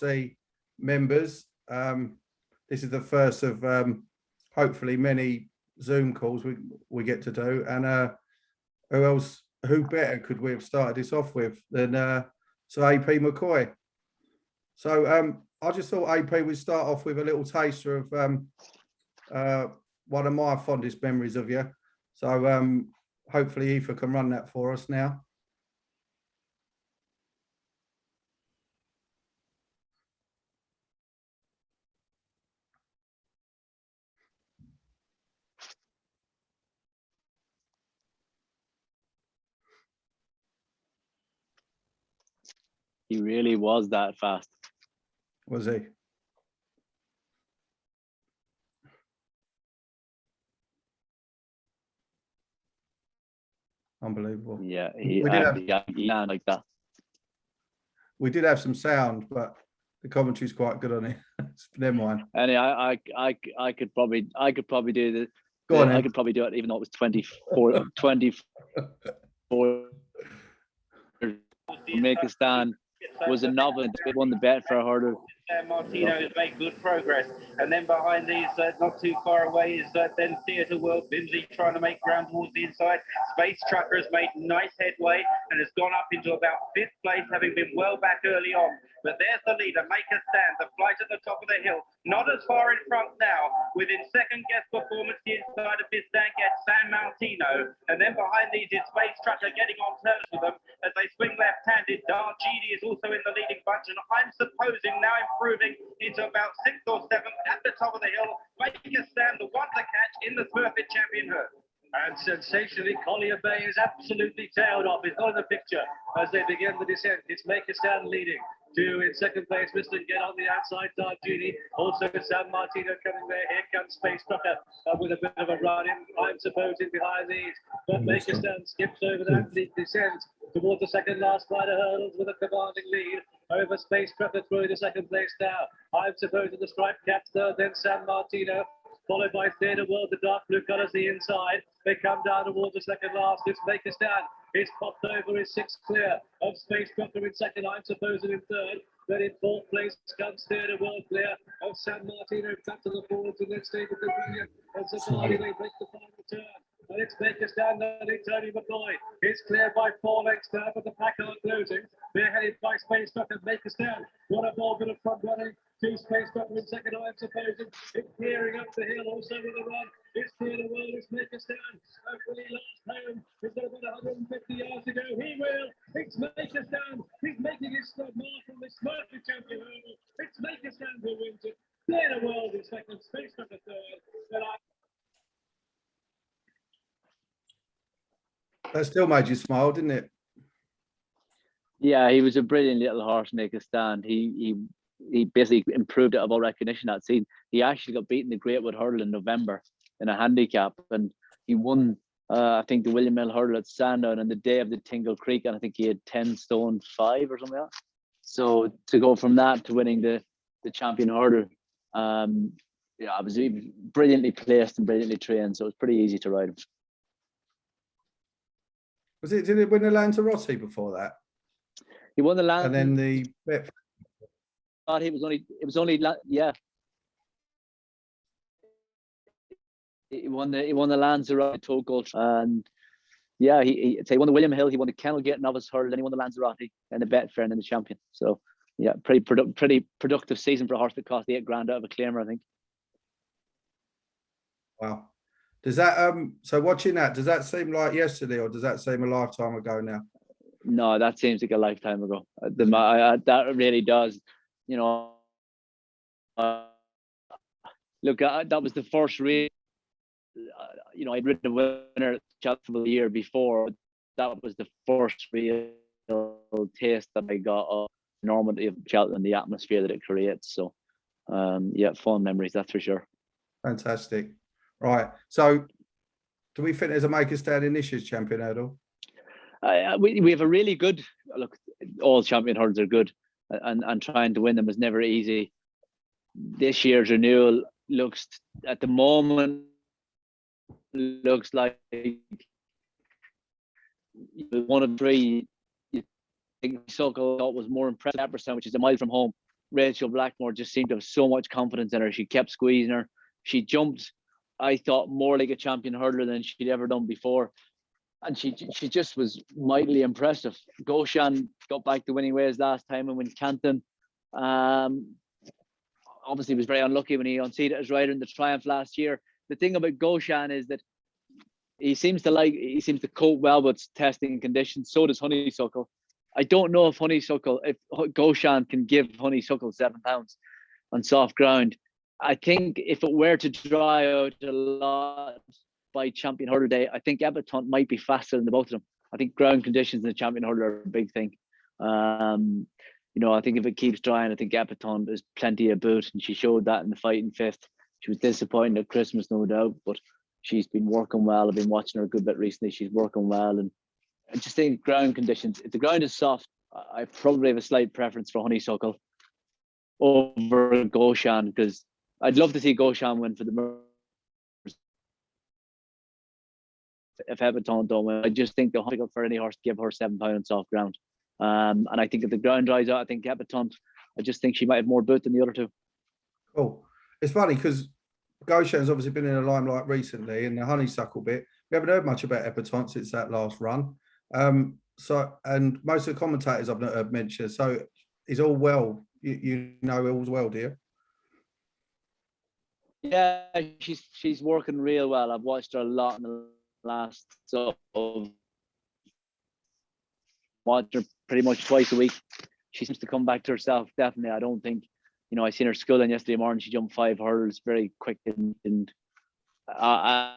IRC members. This is the first of hopefully many Zoom calls we get to do. And who better could we have started this off with than Sir AP McCoy? So I just thought AP would start off with a little taster of one of my fondest memories of you. So hopefully Aoife can run that for us now. He really was that fast. Was he? Unbelievable. Yeah, we did have like that. We did have some sound, but the commentary's quite good on it. Never mind. And I could probably do the. Go on. I could probably do it, even though it was 24. Make a stand was a novice. We won the bet for a hurdle. Martino has made good progress, and then behind these, not too far away, is then Theatre World. Bimsey trying to make ground towards the inside. Space Trucker has made nice headway and has gone up into about 5th place, having been well back early on. But there's the leader, Make a Stand, the flight at the top of the hill. Not as far in front now, within second guess performance the inside of this stand gets San Martino. And then behind these is Space Trucker getting on terms with them as they swing left-handed. Dargini is also in the leading bunch, and I'm supposing now improving into about 6th or 7th at the top of the hill. Make a Stand, the one to catch in the Smurfit Champion herd. And sensationally, Collier Bay is absolutely tailed off. He's not in the picture as they begin the descent. It's Make a Stand leading. Two in second place, Mr. Get on the outside, Dargini. Also San Martino coming there. Here comes Space Trucker with a bit of a run in. I'm supposing behind these. But Make a Stand skips over that descent towards the second last by the hurdles with a commanding lead over Space Trucker through the second place now. I'm supposing the stripe caps third, then San Martino, followed by Theatre World, the dark blue colours the inside. They come down towards the second last. It's Make a Stand. It's popped over, is 6th clear of Space Trucker in second, I'm supposing in third. Then in 4th place comes Theatre World clear of San Martino back to the forwards and then stay with the William. And Safari, they make the final turn. And it's Make a Stand leading Tony McCoy. It's clear by 4 lengths now, but the pack aren't closing. They're headed by Space Trucker. Make a Stand. What a ball, bit of front running. 2 Space Trucker in second, I'm supposing. It's clearing up the hill, also with a run. It's Theatre World, it's Make a Stand. Will he last home? He's got about 150 yards to go. He will. It's Make a Stand. He's making his mark from the Smurfit Champion hurdle. It's Make a Stand who wins it. Theatre World is second, Space Trucker third. That still made you smile, didn't it? Yeah, he was a brilliant little horse, Make a Stand. He basically improved it above recognition that scene. He actually got beaten the Greatwood Hurdle in November in a handicap, and he won I think the William Mill Hurdle at Sandown on the day of the Tingle Creek, and I think he had 10 stone 5 or something like that. So to go from that to winning the champion hurdle, yeah, I was brilliantly placed and brilliantly trained, so it was pretty easy to ride him. Did it win the Lanzarote before that? He won the land, and then the. It was only yeah. He won the Lanzarote Togo, and yeah, he won the William Hill, he won the Kennelgate Novice Hurdle, then he won the Lanzarote and the Betfair and then the Champion. So yeah, pretty productive season for a horse that cost $8,000 out of a claimer, I think. Wow. Does that so watching that, does that seem like yesterday or does that seem a lifetime ago now? No, that seems like a lifetime ago. That really does. You know, look, that was the first race. You know, I'd ridden the winner at Cheltenham the year before. That was the first real taste that I got of the enormity of Cheltenham and the atmosphere that it creates. So, yeah, fond memories, that's for sure. Fantastic. Right. So, do we think there's a Make a Stand in this year's champion hurdle? We have a really good look. All champion hurdles are good, and trying to win them is never easy. This year's renewal looks, at the moment, looks like one of 3. I think Sokol was more impressive, which is a mile from home. Rachel Blackmore just seemed to have so much confidence in her. She kept squeezing her. She jumped, I thought, more like a champion hurdler than she'd ever done before. And she just was mightily impressive. Goshan got back to winning ways last time and went Canton. Obviously was very unlucky when he unseated his rider in the Triumph last year. The thing about Goshan is that he seems to cope well with testing conditions. So does Honeysuckle. I don't know if Goshan can give Honeysuckle 7 pounds on soft ground. I think if it were to dry out a lot by Champion Hurdle Day, I think Ebaton might be faster than the both of them. I think ground conditions in the Champion Hurdle are a big thing. I think if it keeps drying, I think Ebaton is plenty of boot, and she showed that in the fight in 5th. She was disappointed at Christmas, no doubt, but she's been working well. I've been watching her a good bit recently. She's working well, and I just think ground conditions, if the ground is soft, I probably have a slight preference for Honeysuckle over Goshan, because I'd love to see Goshan win for the Mers. If Ebaton don't win, I just think the Honeysuckle for any horse to give her 7 pound on soft ground. And I think if the ground dries out, I think Ebaton, I just think she might have more boot than the other two. Cool. It's funny because Goshan's obviously been in the limelight recently, and the Honeysuckle bit, we haven't heard much about Ebaton since that last run. And most of the commentators I've not heard mention. So it's all well. You know, all's well, dear. Yeah, she's working real well. I've watched her a lot in the last watch her pretty much twice a week. She seems to come back to herself. Definitely, I don't think, I seen her schooling yesterday morning. She jumped 5 hurdles very quick, and I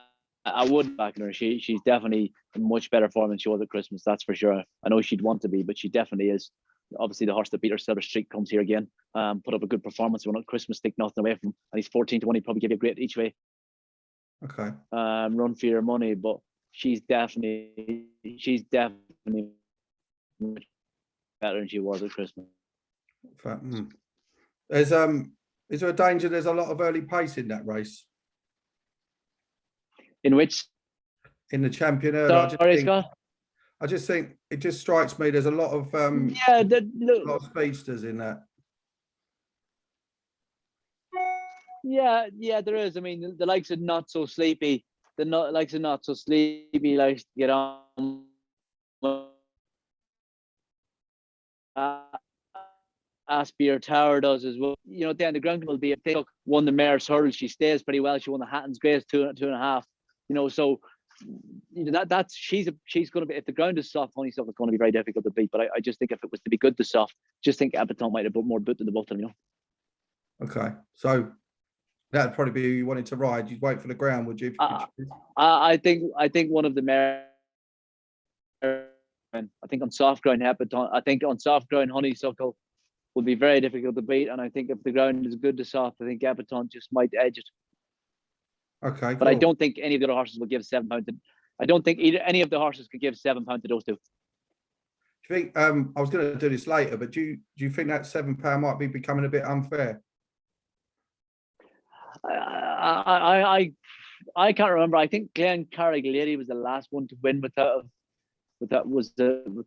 wouldn't back her. She's definitely in much better form than she was at Christmas. That's for sure. I know she'd want to be, but she definitely is. Obviously, the horse that beat her Silver Streak comes here again. Put up a good performance. Won at Christmas, take nothing away from him. And he's 14 to 1. He'd probably give you a great each way. Okay. Run for your money, but she's definitely much better than she was at Christmas. Is there a danger there's a lot of early pace in that race? In which? In the Champion Hurdle. Scott? I just think it just strikes me there's a lot of a lot of speedsters in that. Yeah, there is. I mean, the likes of Not So Sleepy, likes to get on. Aspire Tower does as well. Then the ground will be, if they won the Mare's Hurdle, she stays pretty well. She won the Hatton's Grace 2.5. So that's she's going to be, if the ground is soft, Honeysuckle is going to be very difficult to beat. But I just think if it was to be good to soft, just think Ebaton might have put more boot than the both of them. Okay, so that'd probably be who you wanted to ride. You'd wait for the ground, would you? I think one of the Mare. I think on soft ground Ebaton. I think on soft ground Honeysuckle will be very difficult to beat, and I think if the ground is good to soft, I think Ebaton just might edge it. Okay, but cool. I don't think any of the other horses will give 7 pounds. I don't think any of the horses could give 7 pounds to those two. Do you think? I was going to do this later, but do you think that £7 might be becoming a bit unfair? I can't remember. I think Glen Carriglady was the last one to win without was the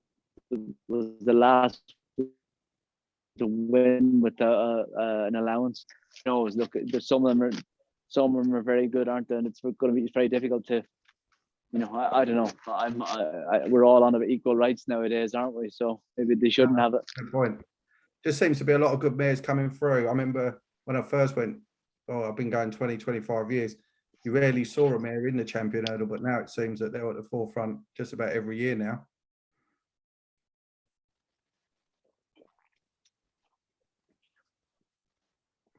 last to win without an allowance. Look, some of them are very good, aren't they? And it's very difficult to, I don't know. We're all on equal rights nowadays, aren't we? So maybe they shouldn't have it. Good point. Just seems to be a lot of good mares coming through. I remember when I first went, I've been going 20, 25 years. You rarely saw a mare in the Champion Hurdle, but now it seems that they're at the forefront just about every year now.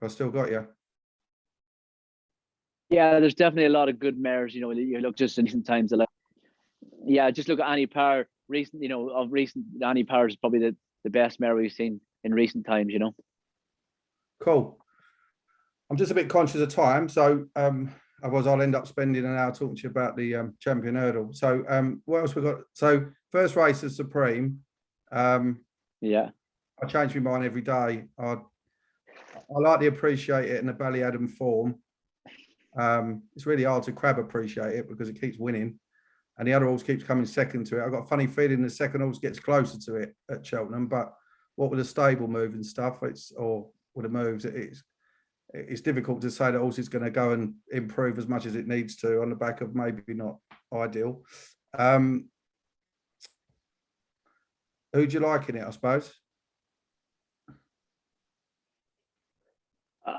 I still got you. Yeah, there's definitely a lot of good mares. You look just in recent times. Just look at Annie Power. Annie Power is probably the best mare we've seen in recent times. Cool. I'm just a bit conscious of time, so otherwise I'll end up spending an hour talking to you about the Champion Hurdle. So what else we got? So first race is Supreme. I change my mind every day. I like to appreciate it in the Ballyadam form. It's really hard to crab appreciate it because it keeps winning, and the other horse keeps coming second to it. I've got a funny feeling the second horse gets closer to it at Cheltenham, but what with the stable move and stuff, with the moves. It's difficult to say the horse is going to go and improve as much as it needs to on the back of maybe not ideal. Who do you like in it, I suppose?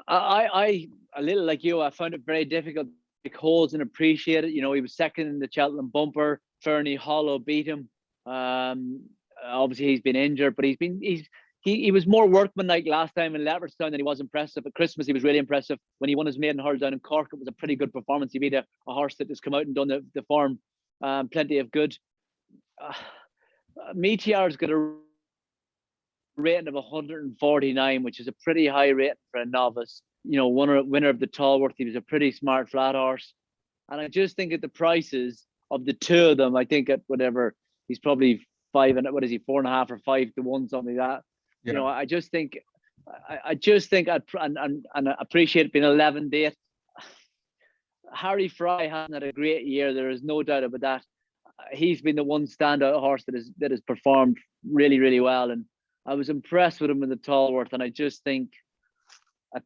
I a little like you, I found it very difficult to pick holes and appreciate it. You know, he was second in the Cheltenham bumper. Fernie Hollow beat him. Obviously he's been injured, but he was more workmanlike last time in Leopardstown than he was impressive. At Christmas, he was really impressive. When he won his maiden hurdle down in Cork, it was a pretty good performance. He beat a horse that has come out and done the form. Plenty of good. Meteor's got a rating of 149, which is a pretty high rating for a novice. You know, winner of the Tallworth. He was a pretty smart flat horse. And I just think at the prices of the two of them, I think at whatever, he's probably 5 and what is he, 4.5 or 5 to 1, something like that. Yeah. You know, I just think I'd appreciate it being 11 date. Harry Fry hasn't had a great year. There is no doubt about that. He's been the one standout horse that has performed really, really well. And I was impressed with him in the Tallworth. And I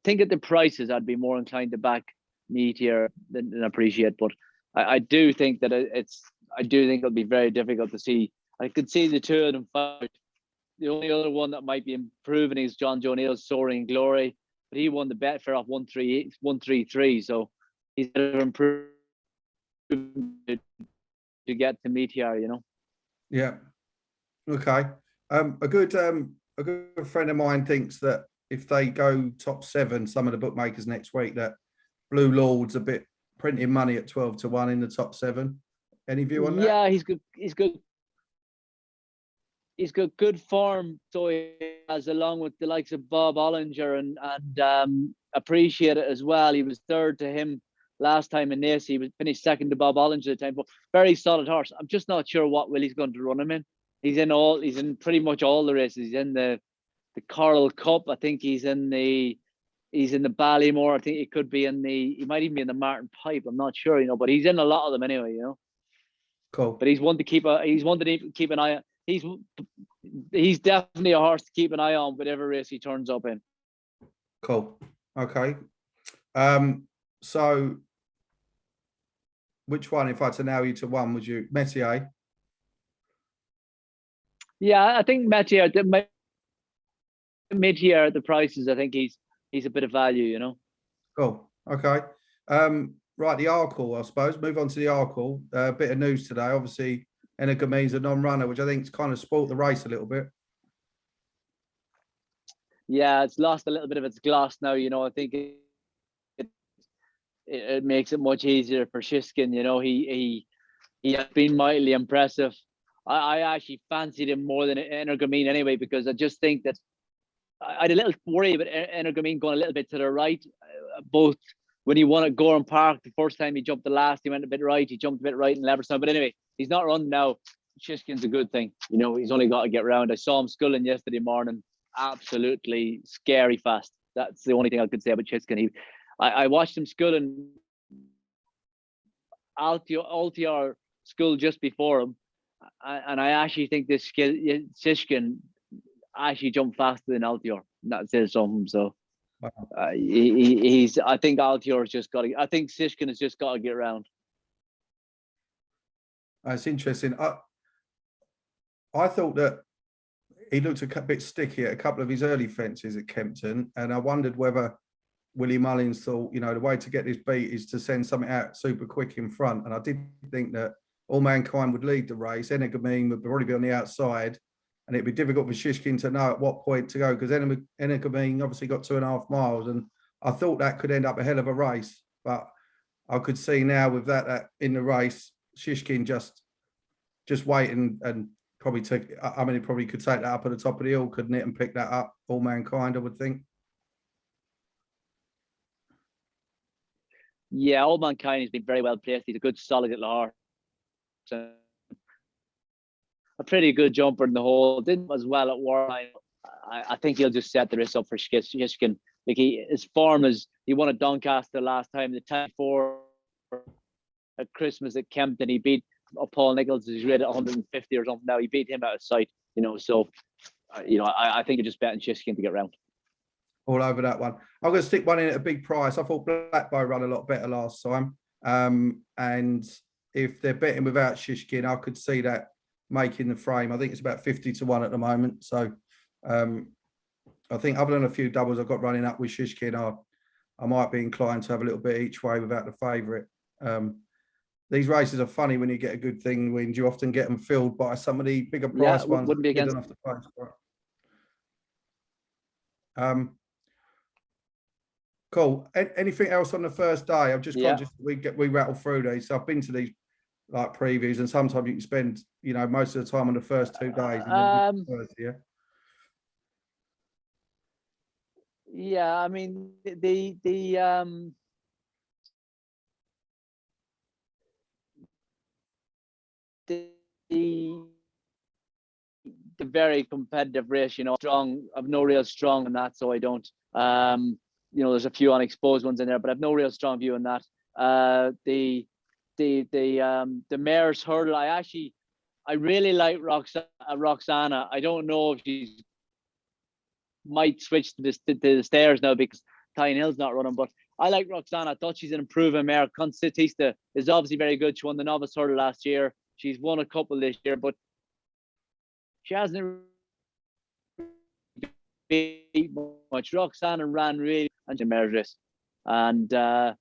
think at the prices, I'd be more inclined to back Meteor than appreciate. But I do think that it'll be very difficult to see. I could see the two of them fight. The only other one that might be improving is John Joe Neal's Soaring Glory, but he won the Betfair off 133, so he's improved to get to Meteor, you know. Yeah. Okay. A good friend of mine thinks that if they go top 7, some of the bookmakers next week, that Blue Lord's a bit printing money at 12 to 1 in the top 7. Any view on that? Yeah, he's good. He's got good form, so he has, along with the likes of Bob Ollinger and appreciate it as well. He was third to him last time in this. He was finished second to Bob Ollinger at the time, but very solid horse. I'm just not sure what Willie's going to run him in. He's in pretty much all the races. He's in the Coral Cup. I think he's in the Ballymore. I think he could be he might even be in the Martin Pipe. I'm not sure, you know, but he's in a lot of them anyway, you know. Cool. But he's one to keep an eye on. He's definitely a horse to keep an eye on with every race he turns up in. Cool. Okay. So which one, if I had to narrow you to one, would you Metier? Yeah, I think Metier at the prices, I think he's a bit of value, you know. Cool. Okay. Right, the Arkle, I suppose. Move on to the Arkle. A bit of news today. Obviously, Energame's a non-runner, which I think's kind of spoilt the race a little bit. Yeah, it's lost a little bit of its gloss now. You know, I think it makes it much easier for Shiskin. You know, he has been mightily impressive. I actually fancied him more than Energame anyway, because I just think that I had a little worry about Energame going a little bit to the right, both. When he won at Gorham Park, the first time he jumped the last, he went a bit right. He jumped a bit right in Leopardstown. But anyway, he's not running now. Shiskin's a good thing. You know, he's only got to get round. I saw him sculling yesterday morning. Absolutely scary fast. That's the only thing I could say about Shiskin. I watched him sculling. Altior skull just before him. And I actually think Sishkin actually jumped faster than Altior. That says something. So. Wow. I think Altior's just got to. I think Sishkin has just got to get around. That's interesting. I thought that he looked a bit sticky at a couple of his early fences at Kempton, and I wondered whether Willie Mullins thought, you know, the way to get this beat is to send something out super quick in front. And I did think that All Mankind would lead the race. Energame would probably be on the outside. And it'd be difficult for Shishkin to know at what point to go, because Energame obviously got 2.5 miles, and I thought that could end up a hell of a race. But I could see now with that in the race, Shishkin just wait and probably take. I mean, it probably could take that up at the top of the hill, couldn't it, and pick that up. All Mankind, I would think. Yeah, All Mankind has been very well placed. He's a good, solid little horse. A pretty good jumper in the hole. Didn't as well at Warline. I think he'll just set the race up for Shishkin. Like his form is, he won at Doncaster last time. The time before at Christmas at Kempton, he beat Paul Nichols. He's rated 150 or something now. He beat him out of sight. You know, so you know, I think you're just betting Shishkin to get round. all over that one. I'm going to stick one in at a big price. I thought Blackbow run a lot better last time. And if they're betting without Shishkin, I could see that making the frame. I think it's about 50-1 at the moment. So I think other than a few doubles I've got running up with Shishkin, I might be inclined to have a little bit each way without the favourite. These races are funny when you get a good thing wins. You often get them filled by some of the bigger price ones. Wouldn't be against. Off the price. Cool. Anything else on the first day? I'm just conscious that we rattle through these. So I've been to these like previews, and sometimes you can spend, you know, most of the time on the first 2 days. Yeah, I mean the very competitive race, you know, strong. I've no real strong in that, so I don't. You know, there's a few unexposed ones in there, but I've no real strong view in that. The mare's hurdle, I really like Roxana. I don't know if she's might switch to the stairs now because Tyne Hill's not running, but I like Roxana. I thought she's an improving mare. Constantista is obviously very good. She won the novice hurdle last year. She's won a couple this year, but she hasn't beat much. Roxana ran really and mare's race. And the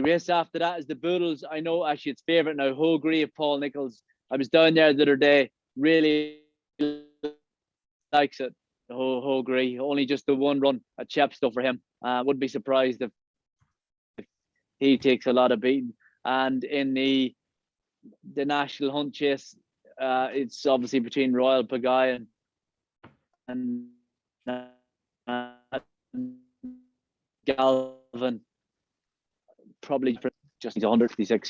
race after that is the Boodles. I know actually it's favourite now. Hogre of Paul Nichols. I was down there the other day. Really likes it. Hogre. Only just the one run at Chepstow for him. Wouldn't be surprised if he takes a lot of beating. And in the national hunt chase, it's obviously between Royal Pagayan and Galvin. Probably just he's 156.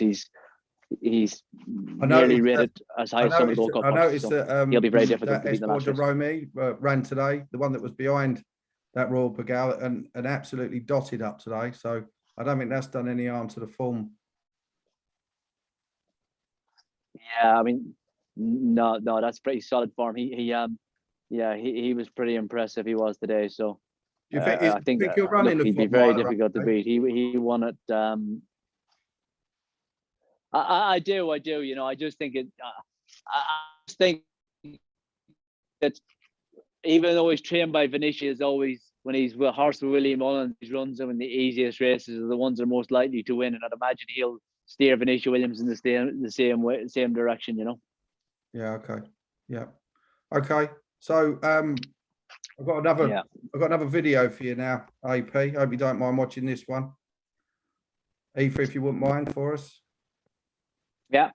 He's nearly rated as high as some of the Gold Cup. I noticed that he'll be very difficult to beat the last race. Romy ran today, the one that was behind that Royal Pagayan, and absolutely dotted up today. So I don't think that's done any harm to the form. Yeah, I mean, no, that's pretty solid form. He was pretty impressive. He was today. So I think he'd be very difficult to beat. He won it. I do. You know, I just think it. I just think that even though he's trained by Vinicius, always when he's with horse with William Mullins, he runs them in the easiest races are the ones that are most likely to win. And I'd imagine he'll steer Vinicius Williams in the same direction. You know. Yeah. Okay. Yeah. Okay. So I've got another video for you now, AP. Hope you don't mind watching this one. Aoife, if you wouldn't mind for us. Yeah.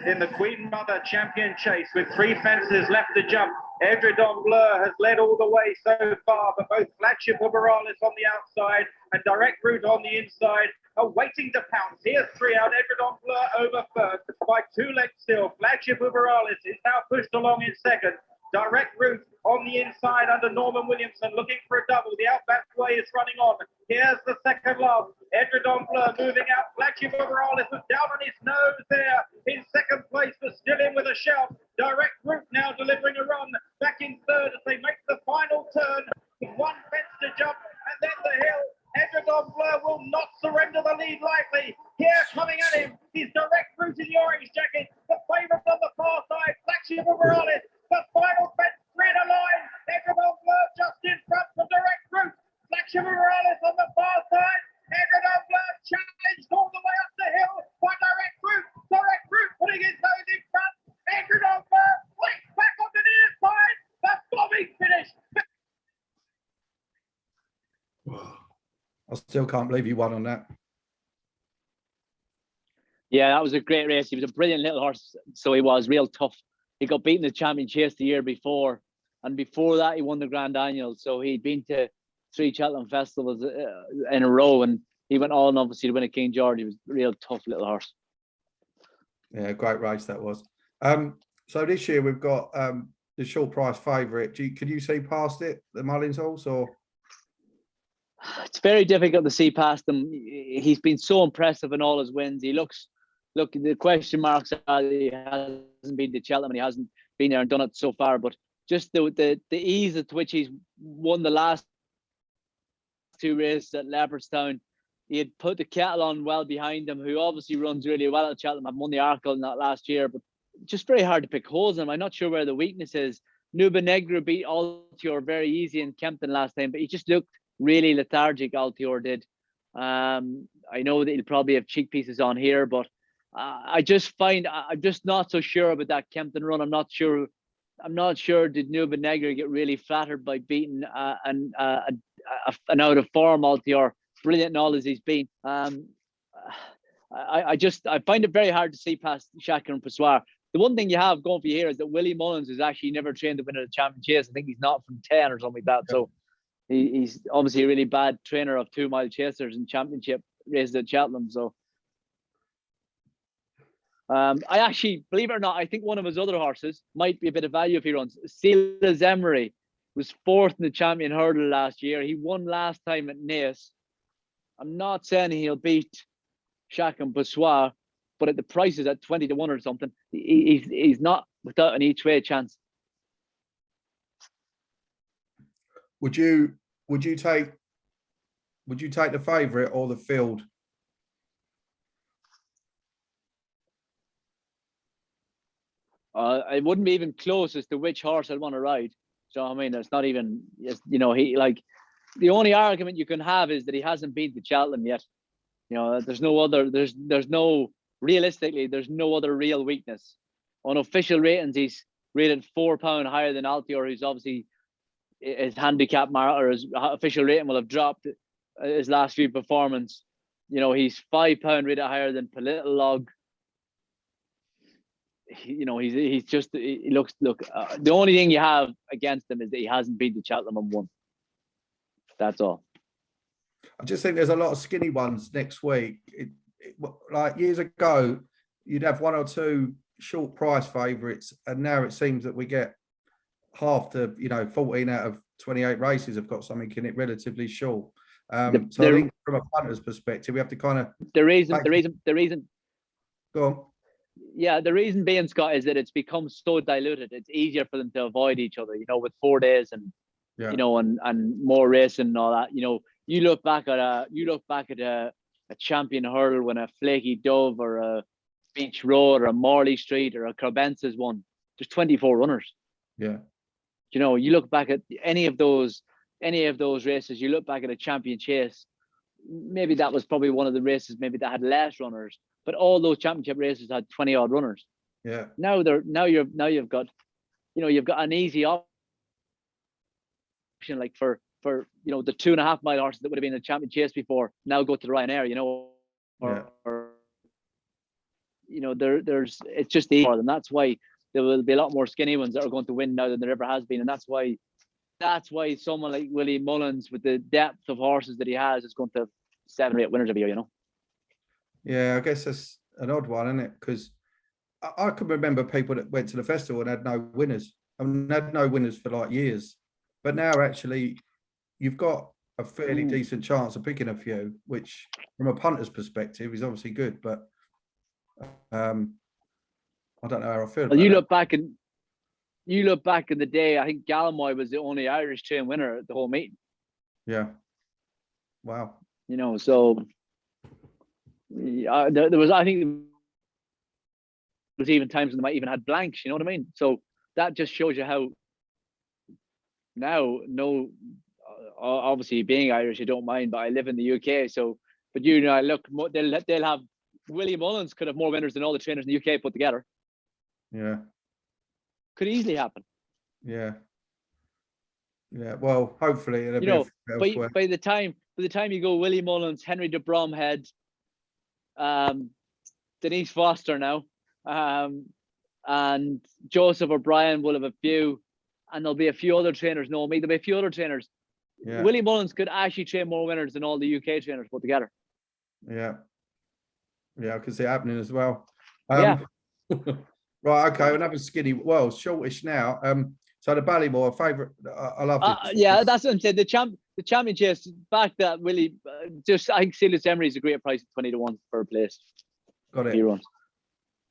In the Queen Mother Champion Chase with 3 fences left to jump. Edredon Blur has led all the way so far, but both Flagship Uberalis on the outside and Direct Route on the inside are waiting to pounce. Here's 3 out. Edredon Blur over first by 2 lengths still. Flagship Uberalis is now pushed along in second. Direct Route on the inside under Norman Williamson looking for a double. The Outback Way is running on. Here's the second love. Edredon Blur moving out. Flagship Uberalis was down on his nose there in second place, but still in with a shout. Direct Route now delivering a run back in third as they make the final turn with 1 fence to jump and then the hill. Edredon Blur will not surrender the lead lightly. Here coming at him is Direct Route in the orange jacket. The favourite on the far side, Flagship Uberalis. The final fence, 3 in a line. Edredon Blur just in front for Direct Route. Flagship Uberalis on the far side. Edredon Blur challenged all the way up the hill by Direct Route. Direct Route putting his nose in front. Edredon Blur flicks back on the near side. The bombing finish. I still can't believe you won on that. Yeah, that was a great race. He was a brilliant little horse. So he was real tough. He got beaten in the Champion Chase the year before. And before that, he won the Grand Annual. So he'd been to 3 Cheltenham festivals in a row. And he went on, obviously, to win a King George. He was a real tough little horse. Yeah, great race that was. So this year we've got the short price favourite. Can you see past it, the Mullins horse, or? It's very difficult to see past him. He's been so impressive in all his wins. The question marks are he hasn't been to Cheltenham and he hasn't been there and done it so far. But just the ease at which he's won the last 2 races at Leopardstown. He had put the kettle on well behind him, who obviously runs really well at Cheltenham. I've won the Arkle in that last year, but just very hard to pick holes in him. I'm not sure where the weakness is. Nuba Negra beat Altior very easy in Kempton last time, but he just looked really lethargic, Altior did. I know that he'll probably have cheek pieces on here, but I just find I'm just not so sure about that Kempton run. I'm not sure did Nuba Negra get really flattered by beating an out of form Altior, brilliant in all as he's been. I find it very hard to see past Shaka and Passoir. The one thing you have going for you here is that Willie Mullins has actually never trained the winner of the champion chase. I think he's not from 10 or something like that. Yeah. So he's obviously a really bad trainer of 2 mile chasers and championship races at Cheltenham. So I actually, believe it or not, I think one of his other horses might be a bit of value if he runs. Silas Emery was 4th in the champion hurdle last year. He won last time at Naas. I'm not saying he'll beat Shaq and Passoir, but at the prices at 20 to 1 or something, he's not without an each way chance. Would you take the favourite or the field? It wouldn't be even close as to which horse I'd want to ride. So I mean, it's not even, you know, he like the only argument you can have is that he hasn't beat the Cheltenham yet. You know, there's no other, there's no, realistically, there's no other real weakness. On official ratings, he's rated £4 higher than Altior, who's obviously his handicap or his official rating will have dropped his last few performance. You know, he's £5 rated higher than Politolog. You know, he looks. The only thing you have against him is that he hasn't beat the Cheltenham and won. That's all. I just think there's a lot of skinny ones next week. Like years ago, you'd have 1 or 2 short price favourites, and now it seems that we get half the, 14 out of 28 races have got something in it relatively short. So I think from a punter's perspective, we have to kind of the reason. Go on. Yeah, the reason being, Scott, is that it's become so diluted. It's easier for them to avoid each other, with 4 days and and more racing and all that. You look back at a champion hurdle when a Flaky Dove or a Beach Road or a Morley Street or a Carbensis won. There's 24 runners. Yeah. You look back at any of those races. You look back at a champion chase. Maybe that was probably one of the races maybe that had less runners. But all those championship races had 20 odd runners. Yeah. Now you've got an easy option like for the 2.5 mile horses that would have been in the champion chase before now go to the Ryanair, there's it's just easier for them. That's why there will be a lot more skinny ones that are going to win now than there ever has been, and that's why someone like Willie Mullins, with the depth of horses that he has, is going to have 7 or 8 winners every year. Yeah, I guess that's an odd one, isn't it? Because I can remember people that went to the festival and had no winners. Had no winners for like years. But now actually you've got a fairly decent chance of picking a few, which from a punter's perspective is obviously good. But I don't know how I feel. Well, you look back in the day, I think Galmoy was the only Irish train winner at the whole meeting. Yeah. Wow. So there was even times when they might even had blanks, you know what I mean? So that just shows you how now, obviously being Irish, you don't mind, but I live in the UK, so, but look, they'll have, Willie Mullins could have more winners than all the trainers in the UK put together. Yeah. Could easily happen. Yeah. Yeah. Well, hopefully it'll be by the time you go Willie Mullins, Henry de Bromhead, Denise Foster now, and Joseph O'Brien will have a few, and there'll be a few other trainers. There'll be a few other trainers. Yeah. Willie Mullins could actually train more winners than all the UK trainers put together. Yeah. Yeah, I can see it happening as well. Yeah. Right, okay, another skinny, well, shortish now. So the Ballymore, favourite, I love it. Yeah, that's what I'm saying. The champion chase, back that Willie, I think Silas Emery is a great price at 20 to 1 per place. Got it. Runs.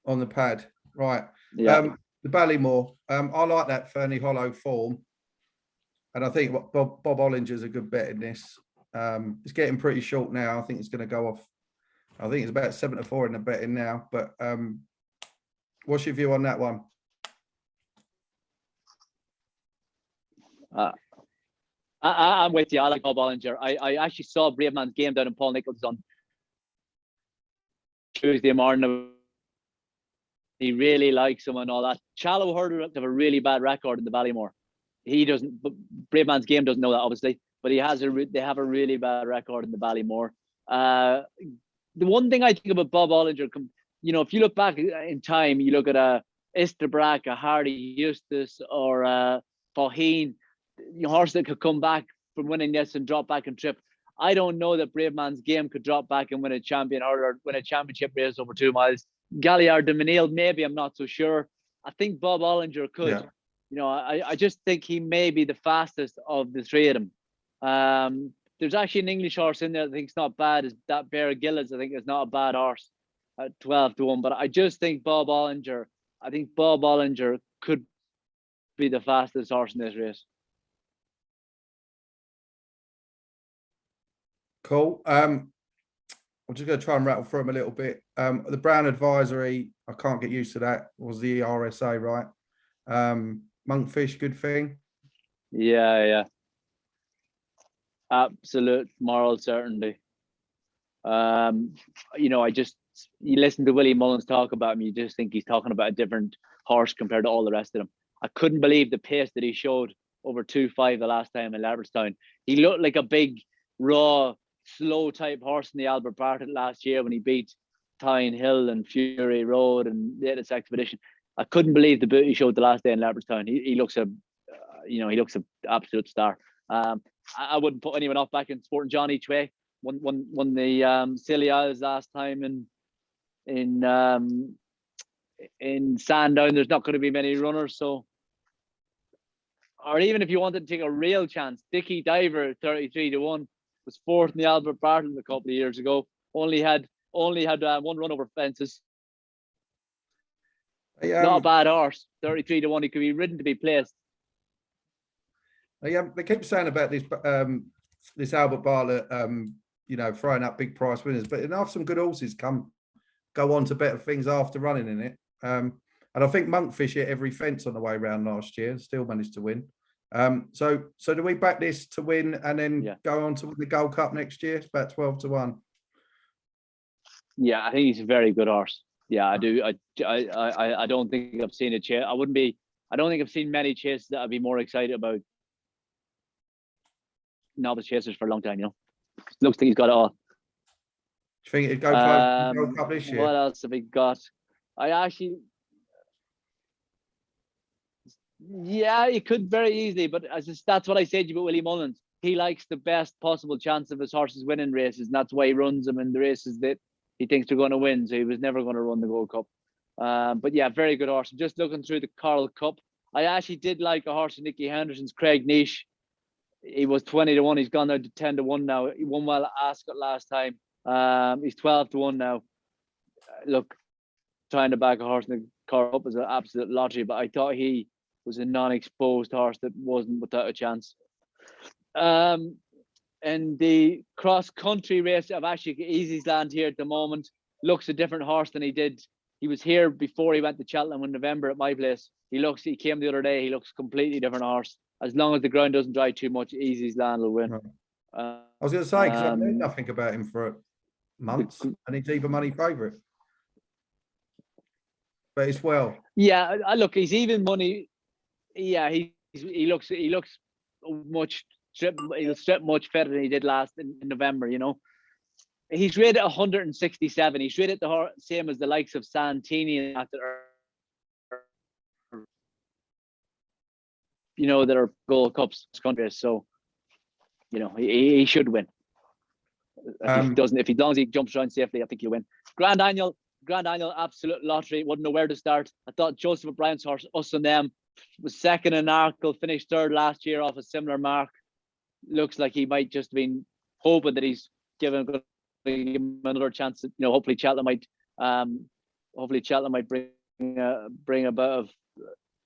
On the pad, right. Yeah. the Ballymore. I like that Fernie Hollow form, and I think Bob Ollinger's a good bet in this. It's getting pretty short now. I think it's going to go off. I think it's about 7-4 in the betting now. But what's your view on that one? I'm with you. I like Bob Ollinger. I actually saw Brave Man's game down in Paul Nichols on Tuesday morning. He really likes him and all that. Shallow hurdle have a really bad record in the Ballymore. He doesn't. But Brave Man's game doesn't know that, obviously. But he has they have a really bad record in the Ballymore. The one thing I think about Bob Ollinger, you know, if you look back in time, you look at a Isterbrack, a Hardy Eustace, or Faugheen, horse that could come back from winning this and drop back and trip. I don't know that Brave Man's game could drop back and win a champion or win a championship race over 2 miles. Galliard de Menil, maybe, I'm not so sure. I think Bob Ollinger could. Yeah. You know, I just think he may be the fastest of the three of them. There's actually an English horse in there I think it's not bad. Is that Bear Gillis, I think is not a bad horse at 12-1. But I just think Bob Ollinger could be the fastest horse in this race. Cool. I'm just going to try and rattle through them a little bit. The Brown Advisory, I can't get used to that. Was the RSA, right? Monkfish, good thing. Yeah. Absolute moral certainty. You know, you listen to Willie Mullins talk about him, you just think he's talking about a different horse compared to all the rest of them. I couldn't believe the pace that he showed over 2.5 the last time in Leopardstown. He looked like a big, raw, slow type horse in the Albert Bartlett last year when he beat Tyne Hill and Fury Road and the latest expedition. I couldn't believe the boot he showed the last day in Leopardstown. He looks he looks an absolute star. I wouldn't put anyone off back in Sporting John each way. Won the Scilly Isles last time in Sandown. There's not going to be many runners, so. Or even if you wanted to take a real chance, Dickie Diver 33-1 was fourth in the Albert Bartlett a couple of years ago. Only had one run over fences. Not a bad horse. 33-1. He could be ridden to be placed. They keep saying about this Albert Bartlett, you know, throwing up big price winners, but enough some good horses go on to better things after running in it. And I think Monkfish hit every fence on the way around last year, still managed to win. So do we back this to win and then go on to win the Gold Cup next year? It's about 12-1. Yeah, I think he's a very good horse. Yeah, I do. I don't think I've seen a chase. I don't think I've seen many chases that I'd be more excited about novice chasers for a long time, you know. Looks like he's got it all. Do you think it'd go close to the Gold Cup this year? What else have we got? Yeah, it could very easily, but that's what I said to you about Willie Mullins. He likes the best possible chance of his horses winning races, and that's why he runs them in the races that he thinks they're going to win. So he was never going to run the Gold Cup. But yeah, very good horse. Just looking through the Coral Cup, I actually did like a horse of Nicky Henderson's, Craig Niche. He was 20-1. He's gone down to 10-1 now. He won well at Ascot last time. He's 12-1 now. Look, trying to back a horse in the Coral Cup is an absolute lottery, but I thought he was a non-exposed horse that wasn't without a chance. And the cross-country race of actually Easy's Land here at the moment looks a different horse than he did. He was here before he went to Cheltenham in November at my place. He came the other day. He looks completely different horse. As long as the ground doesn't dry too much, Easy's Land will win. I was going to say, because I've known nothing about him for months, and he's even money favourite. But it's well. Yeah, look, he's even money. Yeah, he looks much he'll strip much better than he did last in November. You know, he's rated 167. He's rated the same as the likes of Santini and that are Gold Cups countries. So, you know, he should win. If he doesn't, as long as he jumps around safely, I think he'll win. Grand Annual, absolute lottery. Wouldn't know where to start. I thought Joseph O'Brien's horse, Us and Them, was second in Arkle, finished third last year off a similar mark. Looks like he might just been hoping that he's given him another chance. You know, hopefully Cheltenham might bring about of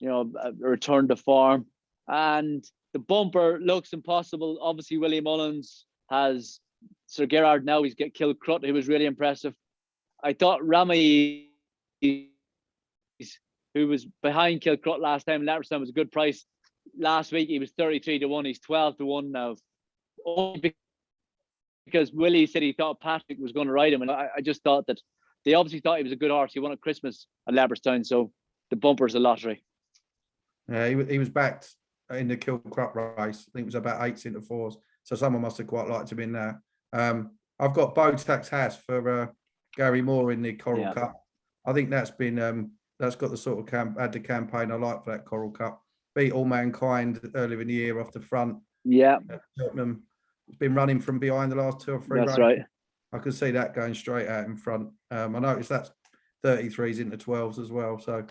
a return to form. And the bumper looks impossible. Obviously, Willie Mullins has Sir Gerard now. He's got Kilcrut, who was really impressive. I thought Rami, who was behind Kilcrut last time, Leopardstown, was a good price. Last week, he was 33-1. He's 12-1 now. Only because Willie said he thought Patrick was going to ride him. And I just thought that they obviously thought he was a good horse. He won at Christmas at Leopardstown. So the bumper's a lottery. Yeah, he was backed in the Kilcrut race. I think it was about 8s into 4s. So someone must have quite liked him in there. I've got Botax Haas for Gary Moore in the Coral Cup. I think that's been that's got the sort of had the campaign I like for that Coral Cup. Beat All Mankind earlier in the year off the front. Yeah. Cheltenham. It's been running from behind the last 2 or 3 That's races. right. I could see that going straight out in front. I noticed that's 33s into 12s as well. So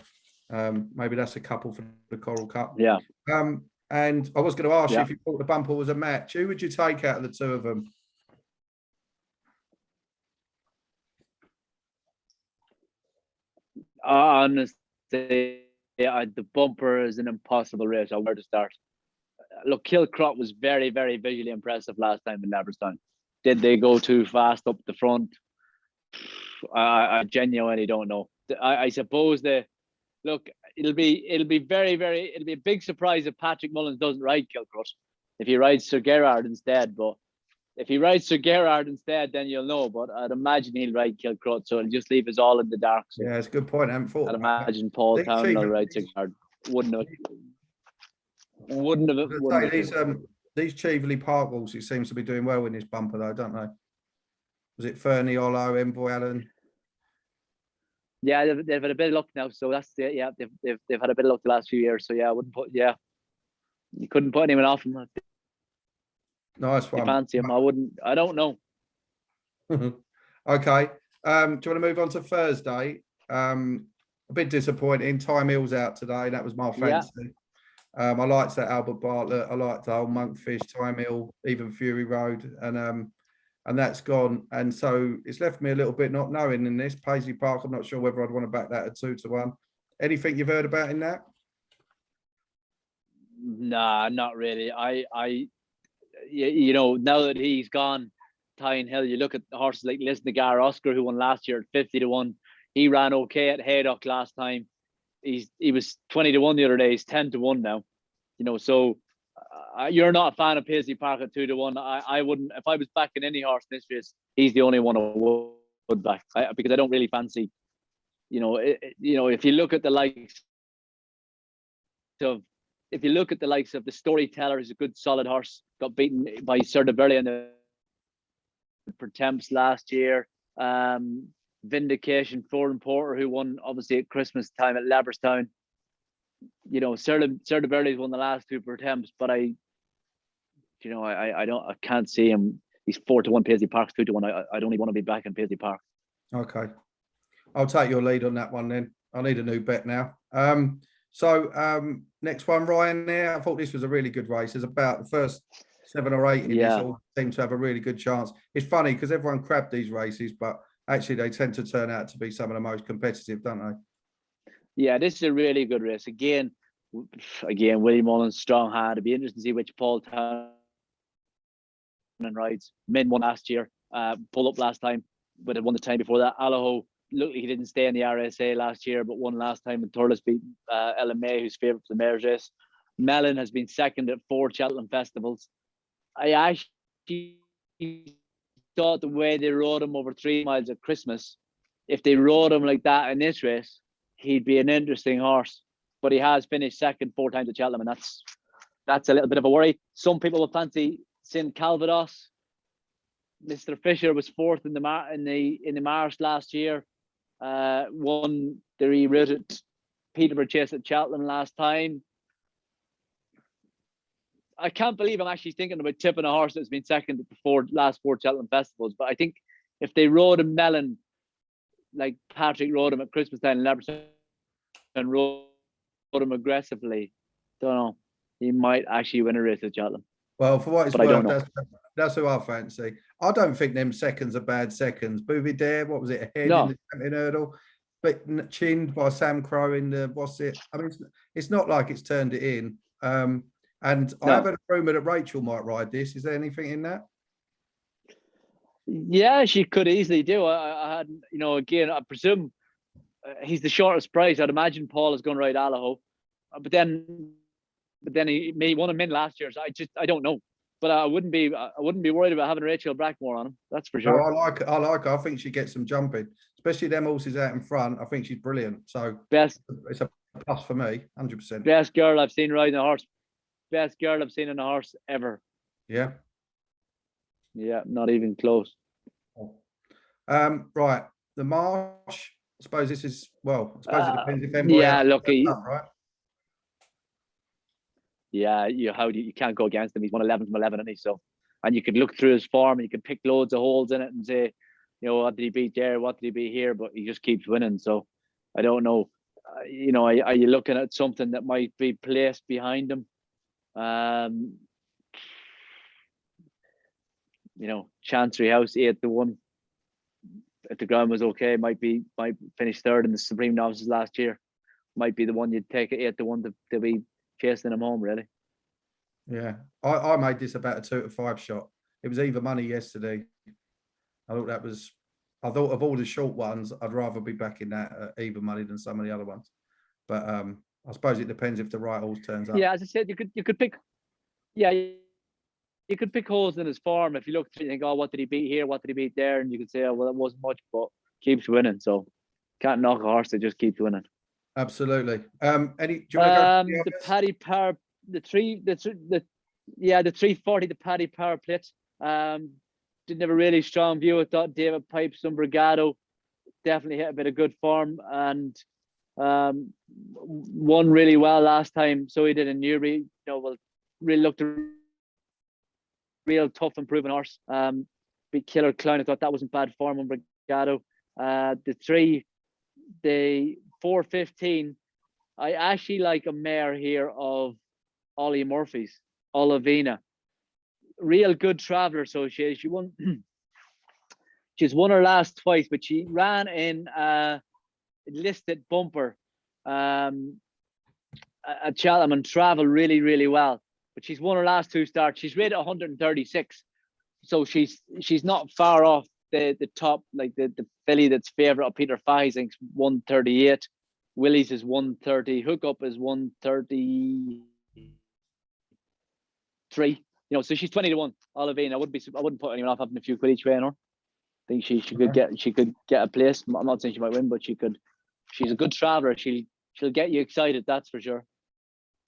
maybe that's a couple for the Coral Cup. Yeah. And I was going to ask you if you thought the bumper was a match. Who would you take out of the 2 of them? Honestly, the bumper is an impossible race. Where to start? Look, Kilcrut was very, very visually impressive last time in Leopardstown. Did they go too fast up the front? I genuinely don't know. I suppose it'll be a big surprise if Patrick Mullins doesn't ride Kilcrut. If he rides Sir Gerard instead, but if he rides Sir Gerard instead, then you'll know. But I'd imagine he'll ride Kilcrut, so it'll just leave us all in the dark. So yeah, it's a good point. I haven't thought. I'd imagine Paul Town will ride Sir Gerard. Wouldn't have. These Cheveley Park horses seems to be doing well in this bumper, though, don't they? Was it Fernie, Olo, Envoy Allen? Yeah, they've had a bit of luck now, so that's it. Yeah, they've had a bit of luck the last few years. So yeah, I wouldn't put. Yeah, you couldn't put anyone off them. Nice one. Fancy him? I wouldn't. I don't know. Okay. Do you want to move on to Thursday? A bit disappointing. Time Hill's out today. That was my fancy. I liked that Albert Bartlett. I liked the old Monkfish, Time Hill, even Fury Road, and that's gone. And so it's left me a little bit not knowing in this Paisley Park. I'm not sure whether I'd want to back that at 2-1. Anything you've heard about in that? Nah, not really. Now that he's gone, Tyne Hill, you look at horses like Lisnagar Oscar, who won last year at 50-1. He ran okay at Haydock last time. He was 20-1 the other day. He's 10-1 now. So you're not a fan of Paisley Park at 2-1. I wouldn't. If I was backing any horse in this race, he's the only one I would back because I don't really fancy. If you look at the likes of the Storyteller, who's a good solid horse, got beaten by Sir Burley in the Pertemps last year. Vindication, Foreign Porter, who won obviously at Christmas time at Leopardstown. Sir Burley's won the last 2 Pertemps, but I can't see him. He's 4-1 Paisley Park's 2-1. I don't even want to be back in Paisley Park. Okay, I'll take your lead on that one then. I need a new bet now. Next one, Ryan. There, I thought this was a really good race. It's about the first 7 or 8 in this all seem to have a really good chance. It's funny because everyone crabbed these races, but actually they tend to turn out to be some of the most competitive, don't they? Yeah, this is a really good race. Again, Willie Mullins, strong hand. It'd be interesting to see which Paul Town rides. Min won last year, pull up last time, but it won the time before that. Allaho, looked like he didn't stay in the RSA last year, but won last time. And Thurles beat Ellen May, who's favourite for the mayor's race. Mellon has been second at 4 Cheltenham festivals. I actually thought the way they rode him over 3 miles at Christmas, if they rode him like that in this race, he'd be an interesting horse. But he has finished second 4 times at Cheltenham, and that's a little bit of a worry. Some people will fancy St. Calvados. Mr. Fisher was 4th in the Marsh last year. Won the rerouted Peterborough Chase at Cheltenham last time. I can't believe I'm actually thinking about tipping a horse that's been second at the last 4 Cheltenham festivals. But I think if they rode him Mellon, like Patrick rode him at Christmas time in Leopardstown and rode him aggressively, don't know, he might actually win a race at Cheltenham. Well, for what it's worth, that's who I fancy. I don't think them seconds are bad seconds. Booby Dare, what was it, ahead in the champion hurdle? chinned by Sam Crow in the what's it? I mean, it's not like it's turned it in. And I No. have a rumor that Rachel might ride this. Is there anything in that? Yeah, she could easily do. I had, you know, again, I presume he's the shortest price. I'd imagine Paul is going to ride Allaho, but then he may won him in last year. So I don't know. But I wouldn't be worried about having Rachel Blackmore on him. That's for No, sure. I like her. I think she gets some jumping, especially them horses out in front. I think she's brilliant. So Best it's a plus for me, 100%. best girl I've seen riding a horse. Best girl I've seen in a horse ever. Yeah. Yeah, not even close. Right. The Marsh. I suppose this is well. I suppose it depends if anybody Yeah, else look, turns up, right? yeah, you can't go against him. He's won 11 from 11, and and you could look through his form and you could pick loads of holes in it and say, you know, what did he beat there? What did he beat here? But he just keeps winning. So I don't know. You know, are you looking at something that might be placed behind him? You know, Chancery House 8-1. If the ground was okay, might finish third in the Supreme Novices last year. Might be the one you'd take at 8-1 to be chasing him home, really. Yeah. I made this about a 2 to 5 shot. It was either money yesterday. I thought of all the short ones, I'd rather be back in that even money than some of the other ones. But I suppose it depends if the right horse turns up. Yeah, as I said, you could pick. Yeah, you could pick holes in his form. If you look through, you think, oh, what did he beat here? What did he beat there? And you could say, oh, well, it wasn't much, but keeps winning. So can't knock a horse that just keeps winning. Absolutely. Do you want to go the Paddy Power, the 340, the Paddy Power Plate. Didn't have a really strong view. I thought David Pipes and Brigado definitely hit a bit of good form and won really well last time. So he did in Newbury. You know, well, really looked a real tough improving horse. Beat Killer Clown. I thought that wasn't bad form on Brigado. The 415. I actually like a mare here of Ollie Murphy's, Olivina. Real good traveller. So she won. She's won her last twice, but she ran in listed bumper at Cheltenham and travelled really, really well. But she's won her last 2 starts. She's rated 136, so she's not far off the top, like the filly that's favourite of Peter Fahey's, I think, 138. Willie's is 130. Hookup is 133. You know, so she's 20-1. Olivine, I wouldn't put anyone off having a few quid each way on her. I think she could get a place. I'm not saying she might win, but she could. She's a good traveller. She'll get you excited, that's for sure.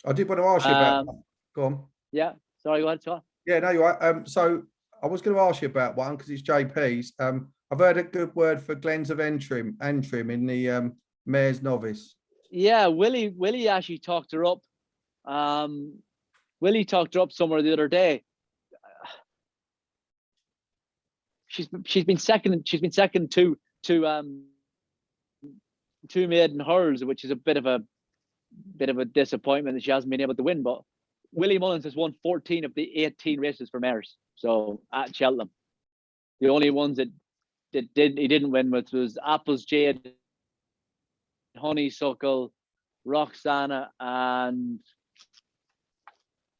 I did want to ask you about. Go on. Yeah, sorry, go ahead, Scott. Yeah, no, you're right. So I was going to ask you about one because it's JP's. I've heard a good word for Glens of Antrim in the Mayor's Novice. Yeah, Willie actually talked her up. Willie talked her up somewhere the other day. She's been second to two maiden hurls, which is a bit of a disappointment that she hasn't been able to win. But Willie Mullins has won 14 of the 18 races for mares. So at Cheltenham, the only ones that he didn't win with was Apples Jade, Honeysuckle, Roxana, and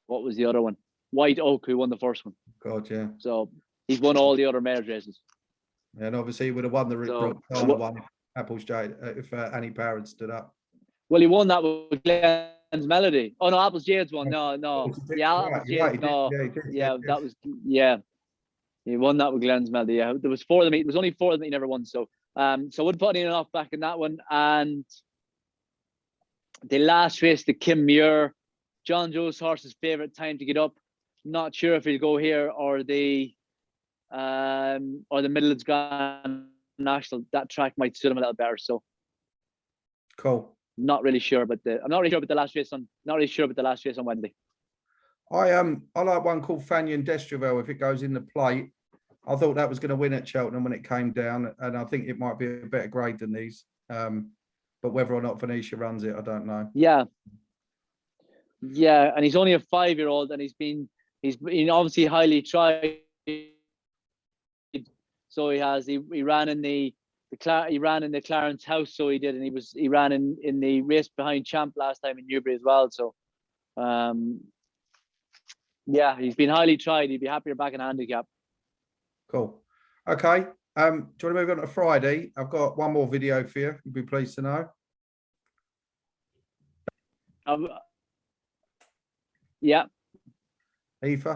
what was the other one? White Oak, who won the first one. God, yeah. So he's won all the other mares races. And obviously he would have won the Roxana one if Apples Jade, if Annie Parrott stood up. Well, he won that with Glenn's Melody. Oh no, Apples Jade's one. No. Yeah, Apples Jade. No. Yeah, that was He won that with Glenn's Melody. Yeah, there was 4 of them. There was only 4 of them he never won. So I would put anyone off back in that one. And the last race, the Kim Muir, John Joe's horse's favourite time to get up. Not sure if he'll go here or the Midlands Grand National. That track might suit him a little better. So cool. Not really sure, but I'm not really sure about the last race on. Not really sure about the last race on Wednesday. I like one called Fanion Destravel if it goes in the plate. I thought that was going to win at Cheltenham when it came down, and I think it might be a better grade than these. But whether or not Venetia runs it, I don't know. Yeah, and he's only a 5-year-old, and he's been obviously highly tried. So he ran in the he ran in the Clarence House, so he did, and he ran in the race behind Champ last time in Newbury as well. So, yeah, he's been highly tried. He'd be happier back in handicap. Cool. Okay. Do you want to move on to Friday? I've got one more video for you. You'd be pleased to know. Yeah. Aoife.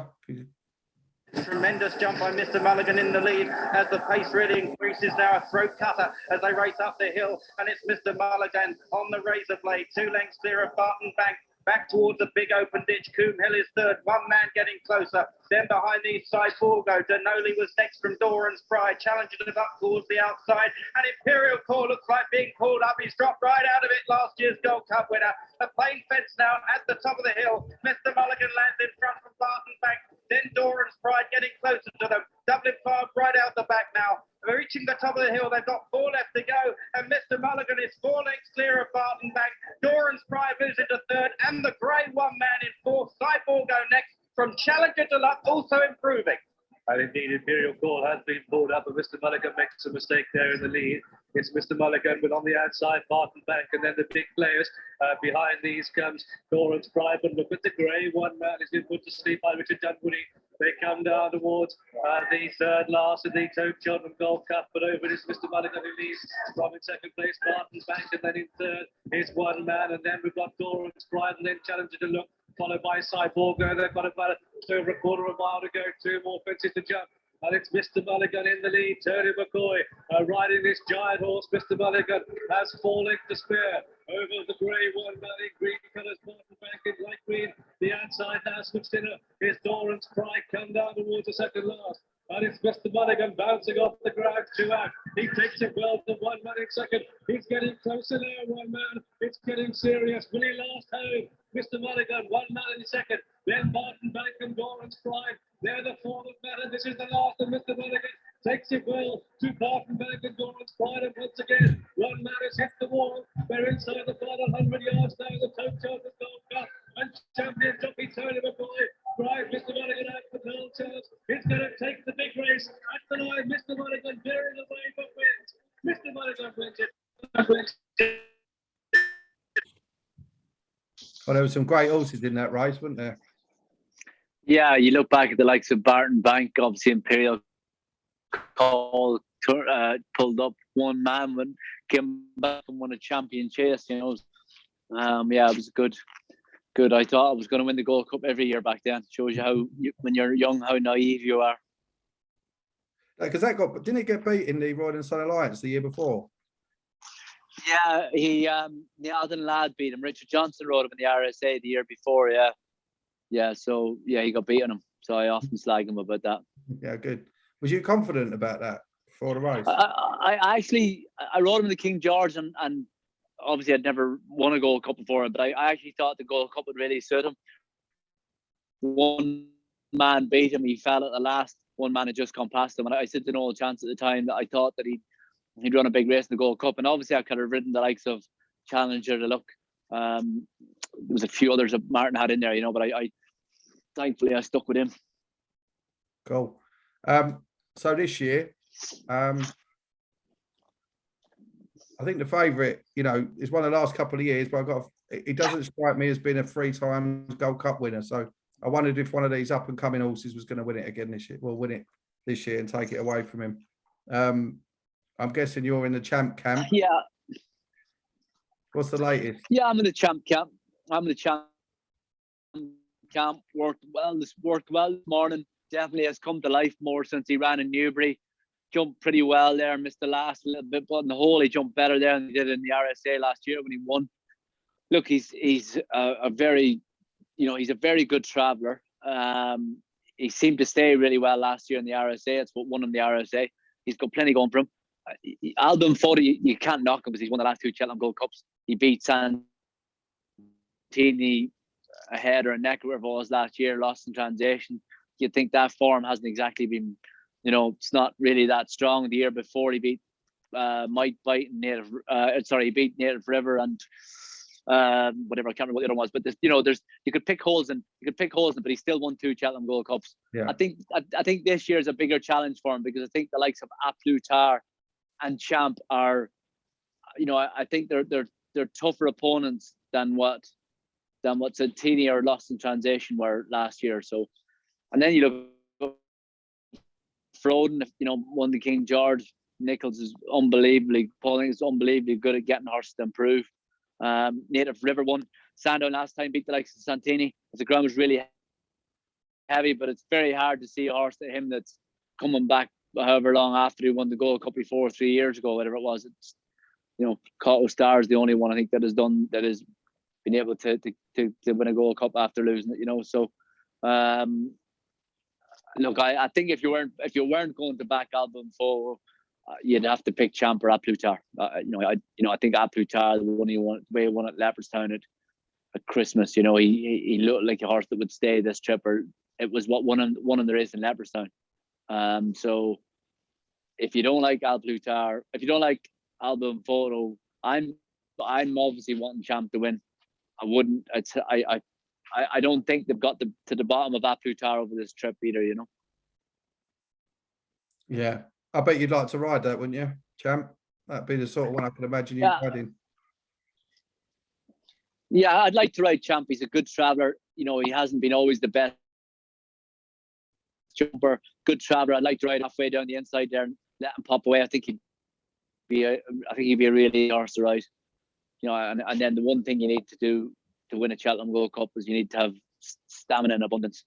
Tremendous jump by Mr. Mulligan in the lead as the pace really increases now. A throat cutter as they race up the hill, and it's Mr. Mulligan on the razor blade, 2 lengths clear of Barton Bank. Back towards the big open ditch. Coombe Hill is third. One man getting closer. Then behind these side Forgo. Denoli was next from Doran's Pride. Challenges it up towards the outside. And Imperial Core looks like being pulled up. He's dropped right out of it. Last year's Gold Cup winner. A plain fence now at the top of the hill. Mr. Mulligan lands in front from Barton Bank. Then Doran's Pride getting closer to them. Dublin Farm right out the back now. They're reaching the top of the hill. They've got 4 left to go. And Mr. Mulligan is 4 lengths clear of Barton Bank. Doran's Pride moves into third. And the grey one man in fourth. Cyborg go next from Challenger to Luck, also improving. And indeed, Imperial Call has been pulled up, and Mr. Mulligan makes a mistake there in the lead. It's Mr. Mulligan, but on the outside, Barton Bank, and then the big players. Behind these comes Doran's Pride, but look at the grey one man. He's been put to sleep by Richard Dunwoody. They come down towards the third last of the Cheltenham Gold Cup, but over is Mr. Mulligan who leads from in second place, Barton Bank, and then in third is one man, and then we've got Doran's Pride, and then Challenger to Look, followed by Cyborg. They've got about over a quarter of a mile to go, 2 more fences to jump. And it's Mr. Mulligan in the lead. Sir AP McCoy riding this giant horse. Mr. Mulligan has 4 lengths to spare over the grey one man in green colours. Barton Bank in light green. The outside now switched in is Doran's Pride. Come down towards the second last. And it's Mr. Mulligan bouncing off the ground 2 out. He takes it well to 1 man in second. He's getting closer now, 1 man. It's getting serious. Will he last home? Mr. Mulligan, 1 man in second. Then Barton Bank and Doran's Pride. They're the 4th man, and this is the last of Mr. Mulligan. Takes it well to Barton Bank and Doran's Pride, and once again, 1 man has hit the wall. They're inside the final 100 yards now. The Cheltenham Gold Cup and champion jockey Sir AP McCoy. Drive Mr. Mulligan out for 12 chance. He's going to take the big race at the line. Mr. Mulligan bearing away but wins. Mr. Mulligan wins it. Well, there were some great horses in that race, weren't there? Yeah, you look back at the likes of Barton Bank, obviously Imperial Call pulled up 1 man when came back and won a champion chase, you know. Yeah, it was good. I thought I was going to win the Gold Cup every year back then. Shows you how, when you're young, how naive you are. Because didn't it get beat in the Royal and Sun Alliance the year before? Yeah, the Alden lad beat him. Richard Johnson rode him in the RSA the year before. Yeah. So yeah, he got beat on him. So I often slag him about that. Yeah, good. Was you confident about that before the race? I rode him in the King George, and obviously I'd never won a Gold Cup before him, but I actually thought the Gold Cup would really suit him. 1 man beat him. He fell at the last. 1 man had just gone past him, and I said to Noel Chance at the time that I thought that he'd run a big race in the Gold Cup, and obviously I could have ridden the likes of Challenger to Look. There was a few others that Martin had in there, you know, but I thankfully I stuck with him. Cool. So this year, I think the favourite, you know, is one of the last couple of years, but it doesn't strike me as being a 3-time Gold Cup winner. So I wondered if one of these up and coming horses was going to win it again this year. Well, win it this year and take it away from him. I'm guessing you're in the champ camp. Yeah. What's the latest? Yeah, I'm in the champ camp. Worked well this morning. Definitely has come to life more since he ran in Newbury. Jumped pretty well there. Missed the last little bit, but in the hole he jumped better there than he did in the RSA last year when he won. Look, he's a very, you know, he's a very good traveller. He seemed to stay really well last year in the RSA. It's what won him the RSA. He's got plenty going for him. Alden Foddy, you can't knock him because he's won the last 2 Cheltenham Gold Cups. He beat Santini a head or a neck, whatever it was last year, lost in transition. You'd think that form hasn't exactly been, you know, it's not really that strong. The year before he beat Might Bite and Native, he beat Native River and whatever, I can't remember what the other one was. But you know, you could pick holes in, but he still won 2 Cheltenham Gold Cups. Yeah. I think this year is a bigger challenge for him because I think the likes of Aplutar and Champ are, I think they're tougher opponents than what Santini or Lost in Translation were last year. So, and then you look Froden, won the King George. Nichols is Pauling is unbelievably good at getting horses to improve. Native River won Sandown last time, beat the likes of Santini. The ground was really heavy, but it's very hard to see a horse to him that's coming back however long after he won the Gold Cup before, 3 years ago, whatever it was. It's, Cotto Star is the only one I think that has been able to win a Gold Cup after losing it. So look, I think if you weren't going to back Album Foe, you'd have to pick Champ or A Plus Tard. I think A Plus Tard, the one he won at Leopardstown at Christmas. He looked like a horse that would stay this trip, or it was what won in the race in Leopardstown. So if you don't like A Plus Tard, if you don't like Album Photo, I'm obviously wanting Champ to win. I wouldn't. I don't think they've got to the bottom of A Plus Tard over this trip either. Yeah, I bet you'd like to ride that, wouldn't you, Champ? That'd be the sort of one I can imagine you riding. Yeah, I'd like to ride Champ. He's a good traveller. He hasn't been always the best jumper. Good traveller. I'd like to ride halfway down the inside there and let him pop away. I think he'd be a really horse to ride. And then the one thing you need to do to win a Cheltenham Gold Cup is you need to have stamina in abundance.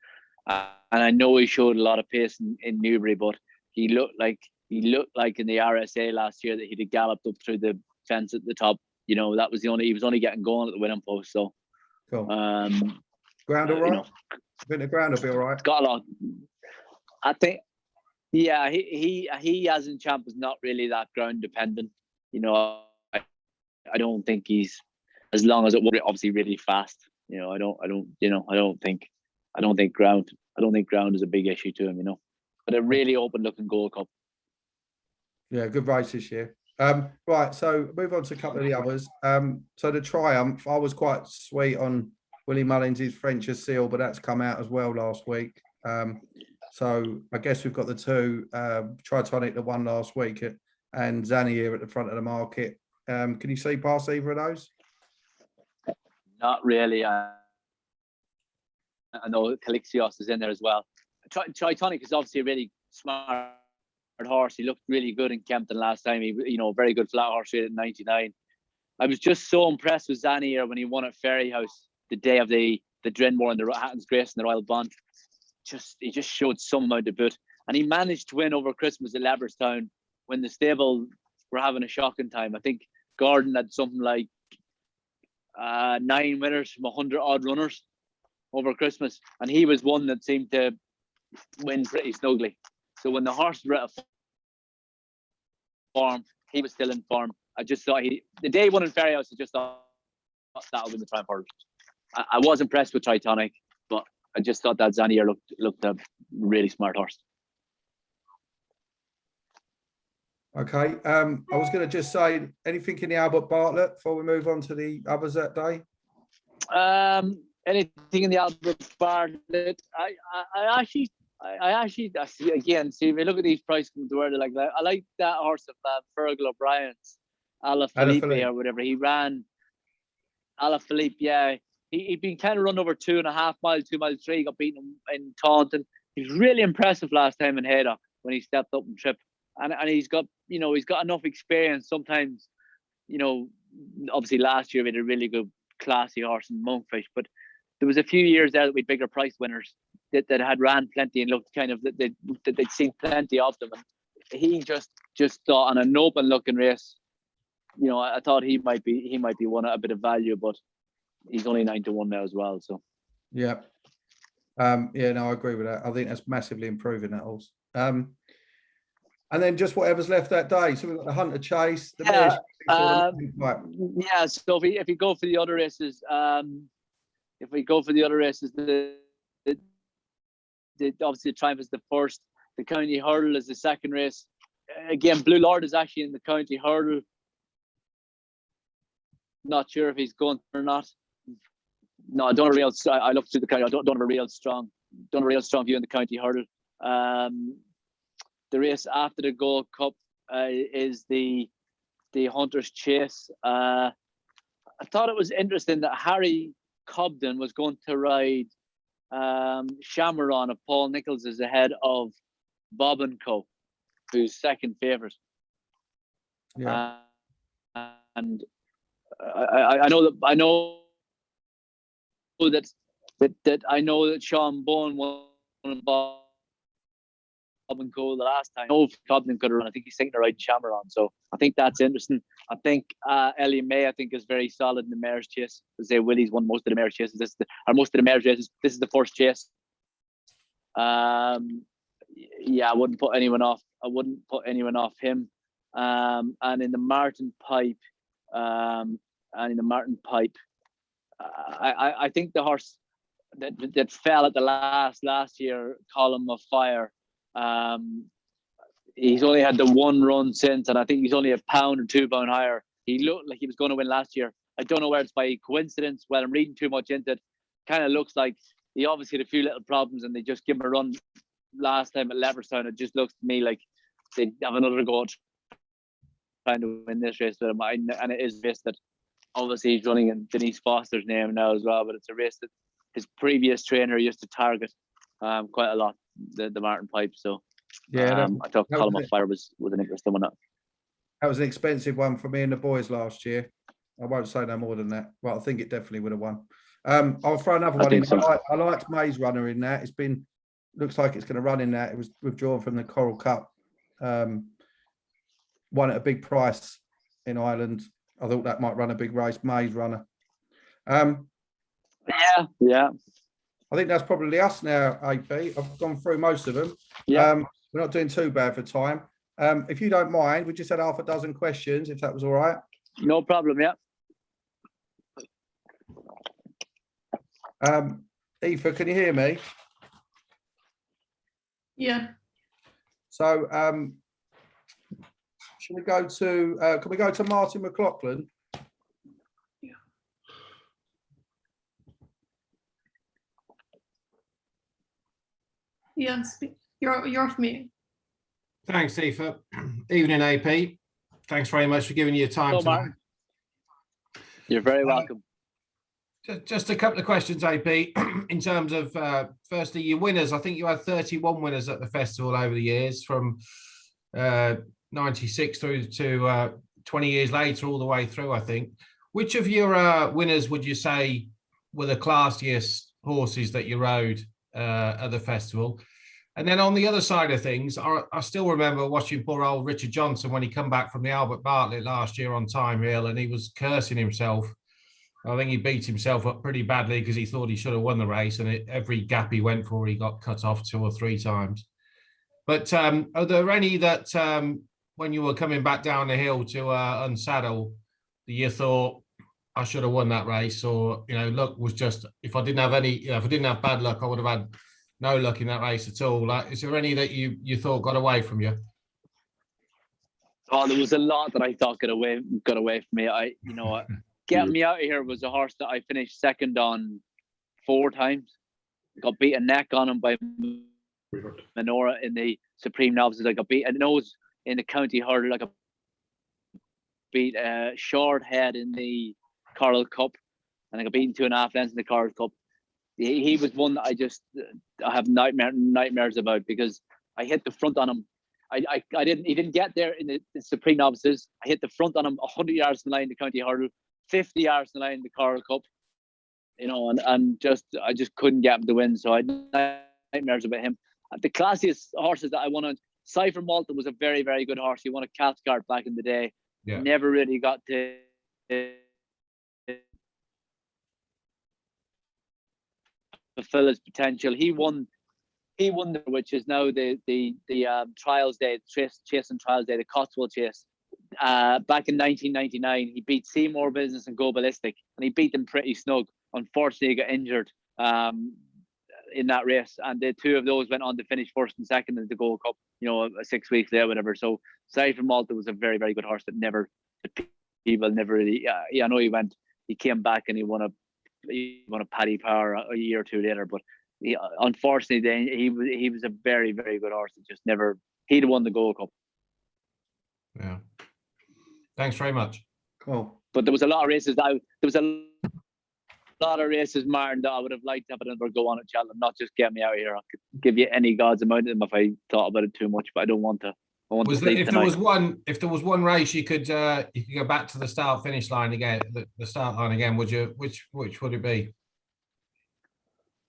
And I know he showed a lot of pace in Newbury, but he looked like in the RSA last year that he'd have galloped up through the fence at the top. That was he was only getting going at the winning post. So, cool. Ground all right? I think the ground will be all right. Got a lot. I think, yeah, he as in Champ is not really that ground dependent. I don't think he's, as long as it was obviously really fast. I don't think ground is a big issue to him. But a really open looking Gold Cup. Yeah, good race this year. Right, so move on to a couple of the others. So the Triumph, I was quite sweet on Willie Mullins' French Seal, but that's come out as well last week. So I guess we've got the two, Tritonic that won last week, and Zanny here at the front of the market. Can you see past either of those? Not really. I know Calixios is in there as well. Tritonic is obviously a really smart horse. He looked really good in Kempton last time. He, very good flat horse rate at 99. I was just so impressed with Zanny here when he won at Ferryhouse the day of the Drinmore and the Hatton's Grace and the Royal Bond. He just showed some amount of boot, and he managed to win over Christmas at Leopardstown when the stable were having a shocking time. I think Gordon had something like 9 winners from 100 odd runners over Christmas, and he was one that seemed to win pretty snugly. So when the horse was out of form, he was still in form. I just thought the day he won in Ferryhouse, I just thought that would be the Triumph hurdle. I was impressed with Tritonic, but I just thought that Zanier looked a really smart horse. Okay. I was going to just say, anything in the Albert Bartlett before we move on to the others that day? Anything in the Albert Bartlett? I actually, again, see, if you look at these prices from the world like that, I like that horse of Fergal O'Brien's, Alaphilippe or whatever. He ran Alaphilippe, yeah. He'd been kind of run over 2.5 miles, 2 miles 3, got beaten in Taunton. He was really impressive last time in Haydock when he stepped up and tripped. And he's got, he's got enough experience. Sometimes, obviously last year we had a really good classy horse in Monkfish, but there was a few years there that we had bigger price winners that had ran plenty and looked kind of that they'd seen plenty of them. And he just thought on an open looking race, I thought he might be one at a bit of value, but he's only 9-1 now as well. So yeah, no, I agree with that. I think that's massively improving that horse. And then just whatever's left that day. So we've got the Hunter Chase. So if we go for the other races, obviously the Triumph is the first. The County Hurdle is the second race. Again, Blue Lord is actually in the County Hurdle. Not sure if he's going or not. No, I don't have a real. I looked through the county. I don't have a real strong view in the County Hurdle. The race after the Gold Cup, is the Hunter's Chase. I thought it was interesting that Harry Cobden was going to ride Shamroon of Paul Nicholls is ahead of Bob and Co, who's second favourite. Yeah. And I know that Sean Bowen won Bob and Co the last time. I know if Cobden could run. I think he's thinking of riding Shamroon. So I think that's interesting. I think Ellie May, I think, is very solid in the mare's chase. I say Willie's won most of the mare's chases. Most of the mare's races. This is the first chase. Yeah, I wouldn't put anyone off. I wouldn't put anyone off him. And in the Martin Pipe, I think the horse that fell at the last year, Column of Fire. He's only had the one run since, and I think he's only £1 or £2 higher. He looked like he was going to win last year. I don't know where it's by coincidence. Well, I'm reading too much into it. Kind of looks like he obviously had a few little problems, and they just give him a run last time at Leopardstown. It just looks to me like they have another go at trying to win this race with him. And it is a race that obviously he's running in Denise Foster's name now as well, but it's a race that his previous trainer used to target quite a lot, the Martin Pipe. So Yeah, I thought Column of Fire was an interesting one. That was an expensive one for me and the boys last year. I won't say no more than that. Well, I think it definitely would have won. I'll throw another one in. So. I liked Maze Runner in that. Looks like it's going to run in that. It was withdrawn from the Coral Cup. Won at a big price in Ireland. I thought that might run a big race. Maze Runner. Yeah. I think that's probably us now, AP. I've gone through most of them. Yeah. We're not doing too bad for time. If you don't mind, we just had half a dozen questions, if that was all right. No problem, yeah. Aoife, can you hear me? Yeah. So can we go to Martin McLaughlin? Yes, you're off me. Thanks, Aoife. Evening, AP. Thanks very much for giving you your time tonight. Martin. You're very welcome. Just a couple of questions, AP. In terms of, firstly, your winners. I think you had 31 winners at the festival over the years, from 96 through to 20 years later, all the way through, I think. Which of your winners would you say were the classiest horses that you rode at the festival? And then on the other side of things, I still remember watching poor old Richard Johnson when he come back from the Albert Bartlett last year on Time Hill, and he was cursing himself. I think he beat himself up pretty badly because he thought he should have won the race, and every gap he went for, he got cut off 2 or 3 times. But are there any that when you were coming back down the hill to unsaddle, that you thought, I should have won that race? Or, luck was just, if I didn't have bad luck, I would have had no luck in that race at all. Like, is there any that you thought got away from you? Oh, there was a lot that I thought got away from me. Get Me Out of Here was a horse that I finished second on 4 times. Got beat a neck on him by Menora in the Supreme Novices. I got beat a nose in the County Hurdle. I got beat Short Head in the Coral Cup, and I got beaten 2.5 lengths in the Coral Cup. He was one that I have nightmares about, because I hit the front on him. He didn't get there in the Supreme Novices. I hit the front on him 100 yards from the line in the County Hurdle, 50 yards from the line in the Coral Cup, and I just couldn't get him to win. So I had nightmares about him. The classiest horses that I won on, Cypher Malta was a very, very good horse. He won a Cathcart back in the day. Yeah. Never really got to fulfill his potential. He won, which is now the Trials Day, Chase and Trials Day, the Cotswold Chase. Back in 1999, he beat Seymour Business and Go Ballistic, and he beat them pretty snug. Unfortunately, he got injured in that race, and the 2 of those went on to finish first and second in the Gold Cup, 6 weeks later, whatever. So Cypher Malta was a very, very good horse that people never really. I know he came back and he won a Paddy Power a year or 2 later, but unfortunately, he was a very, very good horse that just never. He'd won the Gold Cup. Yeah. Thanks very much. Cool. But there was a lot of races out. There was a lot of races, Martin, that I would have liked to have another go on at Cheltenham, not just get me out of here. I could give you any God's amount of them if I thought about it too much, but I don't want to. I want to Was there, sleep if tonight. there was one race you could go back to the start finish line again, the start line again, would you? Which would it be?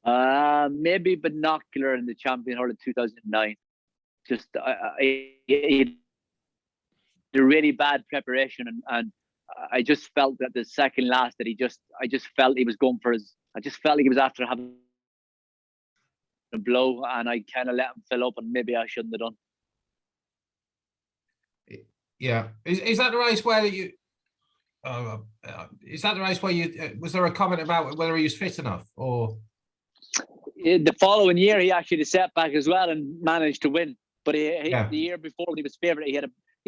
Maybe Binocular in the Champion Hurling 2009. Just the really bad preparation, and I just felt that the second last that I just felt he was going for his. I just felt like he was after having a blow, and I kind of let him fill up, and maybe I shouldn't have done. Yeah, is that the race where you? Is that the race where you? Was there a comment about whether he was fit enough, or? The following year, he actually had a setback as well and managed to win. But the year before, when he was favourite, he had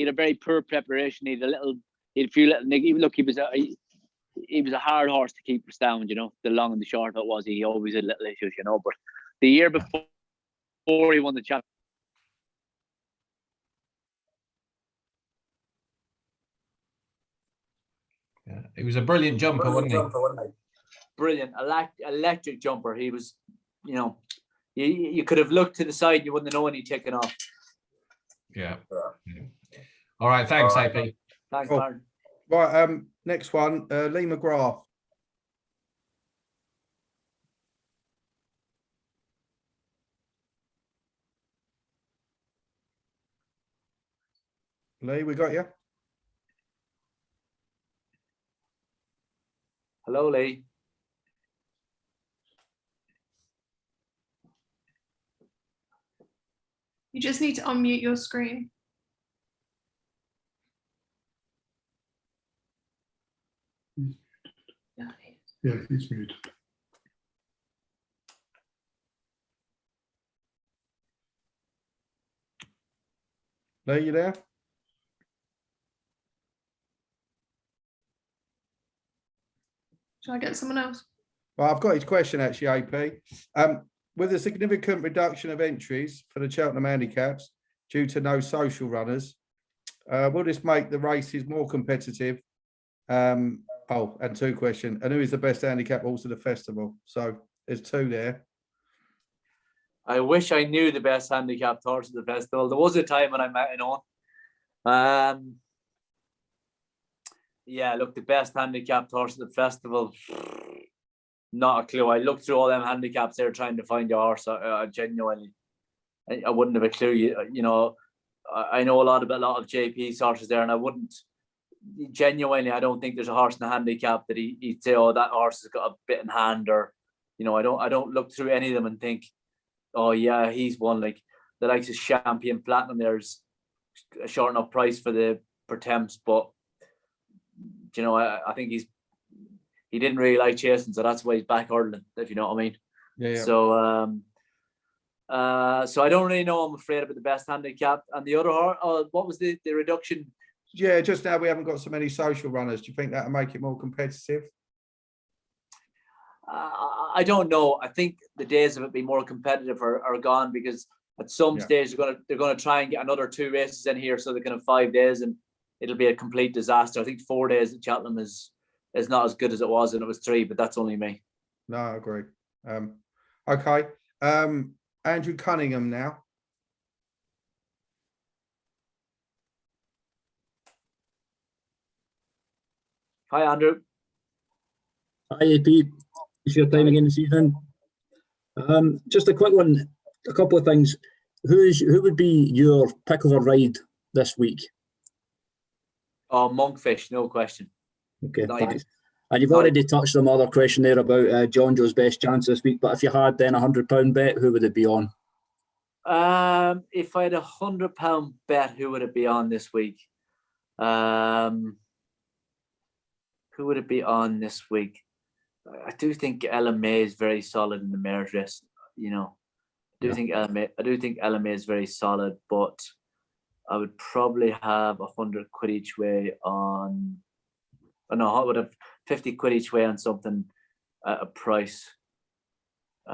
a very poor preparation. He had a few little. Look, he was a hard horse to keep down. You know, the long and the short of it was he always had little issues. You know, but the year before he won the championship. Yeah, he was a brilliant jumper, wasn't he? Brilliant, electric jumper. He was, you know, you could have looked to the side, you wouldn't know when he'd taken off. Yeah. All right, thanks, AP. Thanks, Cool. Martin. Right, next one, Lee McGrath. Lee, we got you. Hello, Lee. You just need to unmute your screen. Yeah, he's muted. Lee, you there? Shall I get someone else? Well, I've got his question actually, AP. With a significant reduction of entries for the Cheltenham handicaps due to no social runners, will this make the races more competitive? And two questions. And who is the best handicap horse of the festival? So there's two there. I wish I knew the best handicapped horse of the festival. There was a time when I met it on. Yeah, look, the best handicapped horse of the festival. Not a clue. I looked through all them handicaps there trying to find a horse. I genuinely, I wouldn't have a clue. You know, I know a lot of JP's horses there, and I wouldn't. Genuinely, I don't think there's a horse in the handicap that he'd say, "Oh, that horse has got a bit in hand," or, you know, I don't look through any of them and think, "Oh yeah, he's won." Like the likes of Champion Platinum, there's a short enough price for temps, but you know, I think he didn't really like chasing, so that's why he's back hurdling, if you know what I mean. Yeah. So so I don't really know. I'm afraid about the best handicap and the other horse. What was the reduction? Yeah, just now we haven't got so many social runners. Do you think that'll make it more competitive? I don't know. I think the days of it being more competitive are gone, because at some stage they're gonna try and get another 2 races in here, so they can have 5 days, and it'll be a complete disaster. I think 4 days at Cheltenham is not as good as it was, and it was 3, but that's only me. No, I agree. Okay. Andrew Cunningham now. Hi, Andrew. Hi, AP. It's your time again this evening. Just a quick one, a couple of things. Who would be your pick of a ride this week? Oh, Monkfish, no question. Okay, Nice. thanks. And you've already touched on the other question there about John Joe's best chance this week, but if you had then £100 bet, who would it be on? If I had £100 bet, who would it be on this week? Who would it be on this week? I do think Ella May is very solid in the mare's race. You know, I do think Ella May is very solid, but I would probably have 100 quid each way on. Oh no, I would have 50 quid each way on something at a price. Do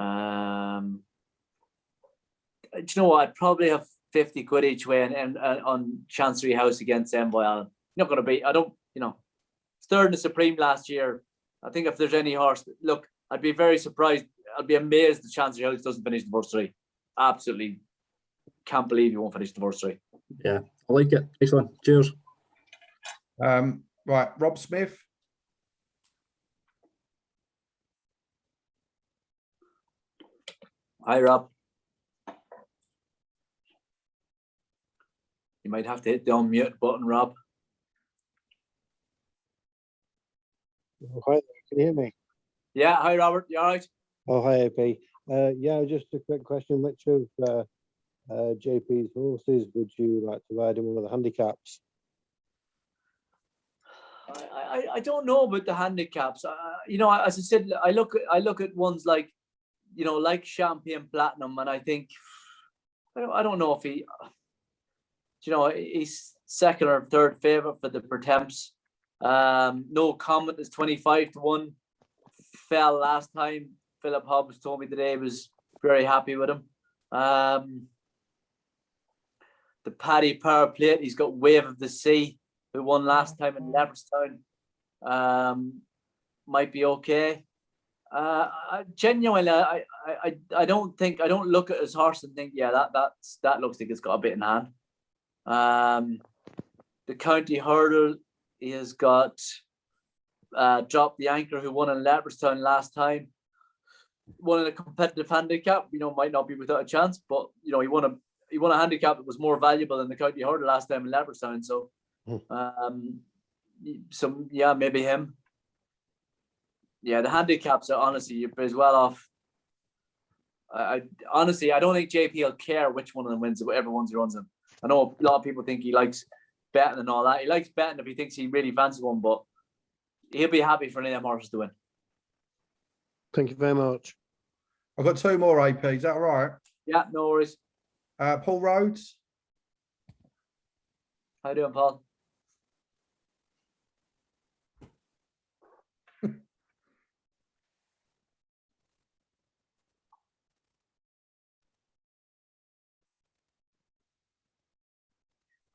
you know what? I'd probably have 50 quid each way and on Chancery House against Envoy Allen. Not going to be. I don't. Third in the Supreme last year. I think if there's any horse, look, I'd be very surprised. I'd be amazed the Chancery House doesn't finish the first three. Absolutely can't believe he won't finish the first three. Yeah, I like it. Nice one. Cheers. Right, Rob Smith. Hi, Rob. You might have to hit the unmute button, Rob. Oh, hi there, can you hear me? Yeah, hi, Robert. You all right? Oh, hi, AP. Yeah, just a quick question. Which of JP's horses would you like to ride in one of the handicaps? I don't know about the handicaps. As I said, I look at ones like, like Champagne Platinum, and I think I don't know if he, he's second or third favourite for the Pertemps. No Comment is 25-1. Fell last time. Philip Hobbs told me today he was very happy with him. The Paddy Power Plate, he's got Wave of the Sea, who won last time in Leopardstown. Might be okay. Genuinely, I don't look at his horse and think, yeah, that looks like it's got a bit in hand. The County Hurdle, he has got Drop the Anchor, who won in Leopardstown last time. Won in a competitive handicap, might not be without a chance, but he won a handicap that was more valuable than the County Hurdle last time in Leopardstown. So, maybe him. Yeah, the handicaps are honestly, you're as well off. I honestly, I don't think JP will care which one of them wins, whatever ones he runs in. I know a lot of people think he likes betting and all that. He likes betting if he thinks he really fancies one, but he'll be happy for any of them horses to win. Thank you very much. I've got two more AP. Is that all right? Yeah, no worries. Paul Rhodes. How you doing, Paul?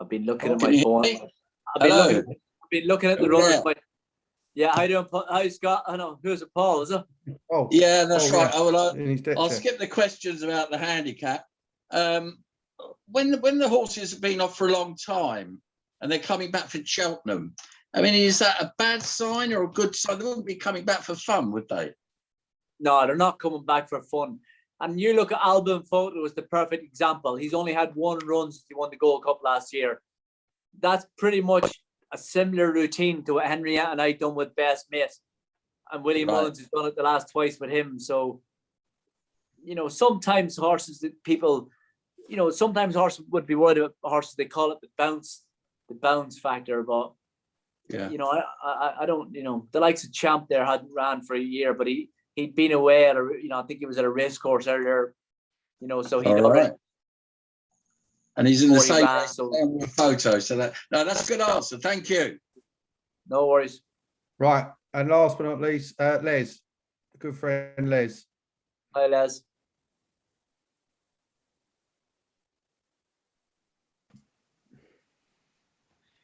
I've been looking at my phone. I've been looking at the runners. Yeah, how you doing, Paul? Hi, Scott. I know. Who's it, Paul? Is it? Oh, yeah, that's right. Yeah. I'll skip the questions about the handicap. When the horses have been off for a long time and they're coming back for Cheltenham, I mean, is that a bad sign or a good sign? They wouldn't be coming back for fun, would they? No, they're not coming back for fun. And you look at Alban Photo was the perfect example. He's only had one run since he won the Gold Cup last year. That's pretty much a similar routine to what Henrietta and I done with Best Mate. And William Mullins has done it the last twice with him. So, sometimes horses that people, sometimes horses would be worried about horses, they call it the bounce factor. But, yeah, I don't, the likes of Champ there hadn't ran for a year, but he'd been away at I think he was at a race course earlier, so he right. And he's in the same photo. So that's a good answer. Thank you. No worries. Right. And last but not least, Les, good friend Les. Hi, Les.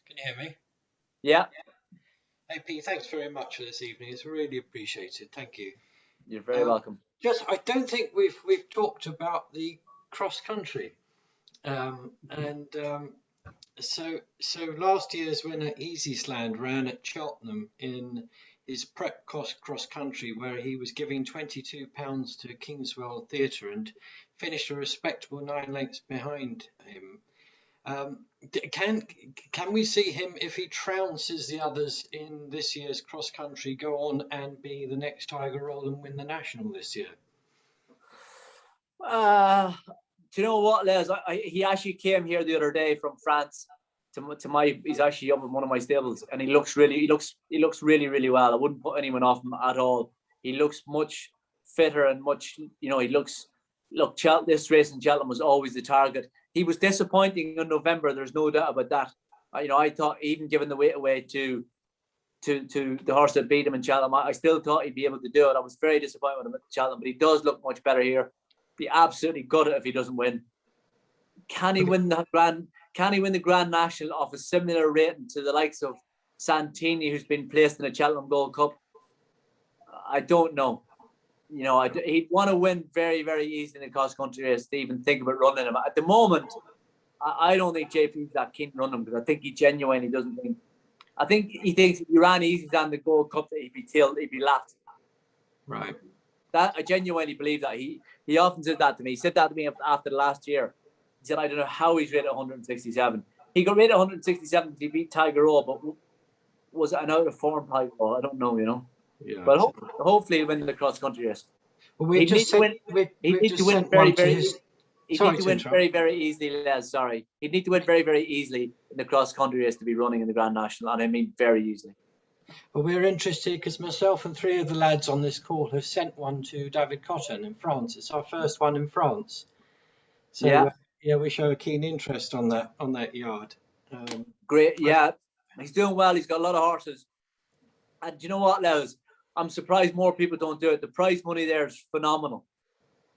Can you hear me? Yeah. AP, thanks very much for this evening. It's really appreciated. Thank you. You're very welcome. I don't think we've talked about the cross country. So last year's winner Easysland ran at Cheltenham in his prep cross country, where he was giving £22 to Kingswell Theatre and finished a respectable 9 lengths behind him. Can we see him, if he trounces the others in this year's cross country, go on and be the next Tiger Roll and win the national this year? Do you know what, Les? He actually came here the other day from France he's actually up in one of my stables, and he looks really really well. I wouldn't put anyone off him at all. He looks much fitter and much, this race in Cheltenham was always the target. He was disappointing in November, there's no doubt about that. I thought, even given the weight away to the horse that beat him in Cheltenham, I still thought he'd be able to do it. I was very disappointed with him at Cheltenham, but he does look much better here. Be absolutely gutted if he doesn't win. can he win the Grand National off a similar rating to the likes of Santini, who's been placed in a Cheltenham Gold Cup? I don't know. You know, he'd want to win very, very easily in a cross-country race to even think about running him. At the moment, I don't think JP's that keen to run him, because I think he genuinely doesn't think. I think he thinks if he ran easy down the Gold Cup, that he'd be lapped. Right. That I genuinely believe that. He often said that to me. He said that to me after the last year. He said, I don't know how he's rated 167. He got rated 167 because he beat Tiger Roll, but was it an out of form Tiger Roll? I don't know, you know. Yeah. But hopefully he'll win the cross-country race. Well, He'd need to win very, very. He'd need to win very, very easily, Les. Sorry. He'd need to win very, very easily in the cross-country race to be running in the Grand National, and I mean very easily. Well, we're interested because myself and 3 of the lads on this call have sent one to David Cotton in France. It's our first one in France. So yeah, we show a keen interest on that yard. Great, yeah. He's doing well. He's got a lot of horses. And do you know what, Les? I'm surprised more people don't do it. The prize money there is phenomenal.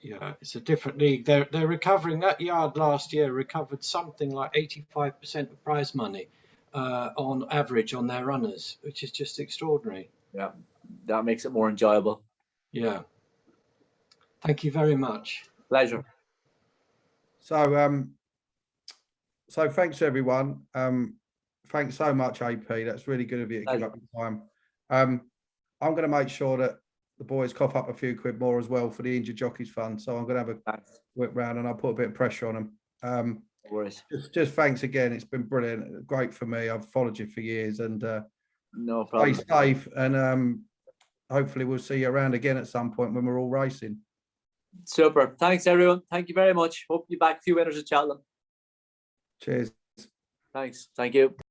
Yeah, it's a different league. They're recovering. That yard last year recovered something like 85% of prize money on average on their runners, which is just extraordinary. Yeah, that makes it more enjoyable. Yeah. Thank you very much. Pleasure. So thanks everyone. Thanks so much, AP. That's really good of you to give up your time. I'm going to make sure that the boys cough up a few quid more as well for the Injured Jockeys Fund. So I'm going to have a whip round and I'll put a bit of pressure on them. No worries. Just thanks again. It's been brilliant. Great for me. I've followed you for years, and no problem. Stay safe, and hopefully we'll see you around again at some point when we're all racing. Super. Thanks, everyone. Thank you very much. Hope you're back a few winners at Cheltenham. Cheers. Thanks. Thank you.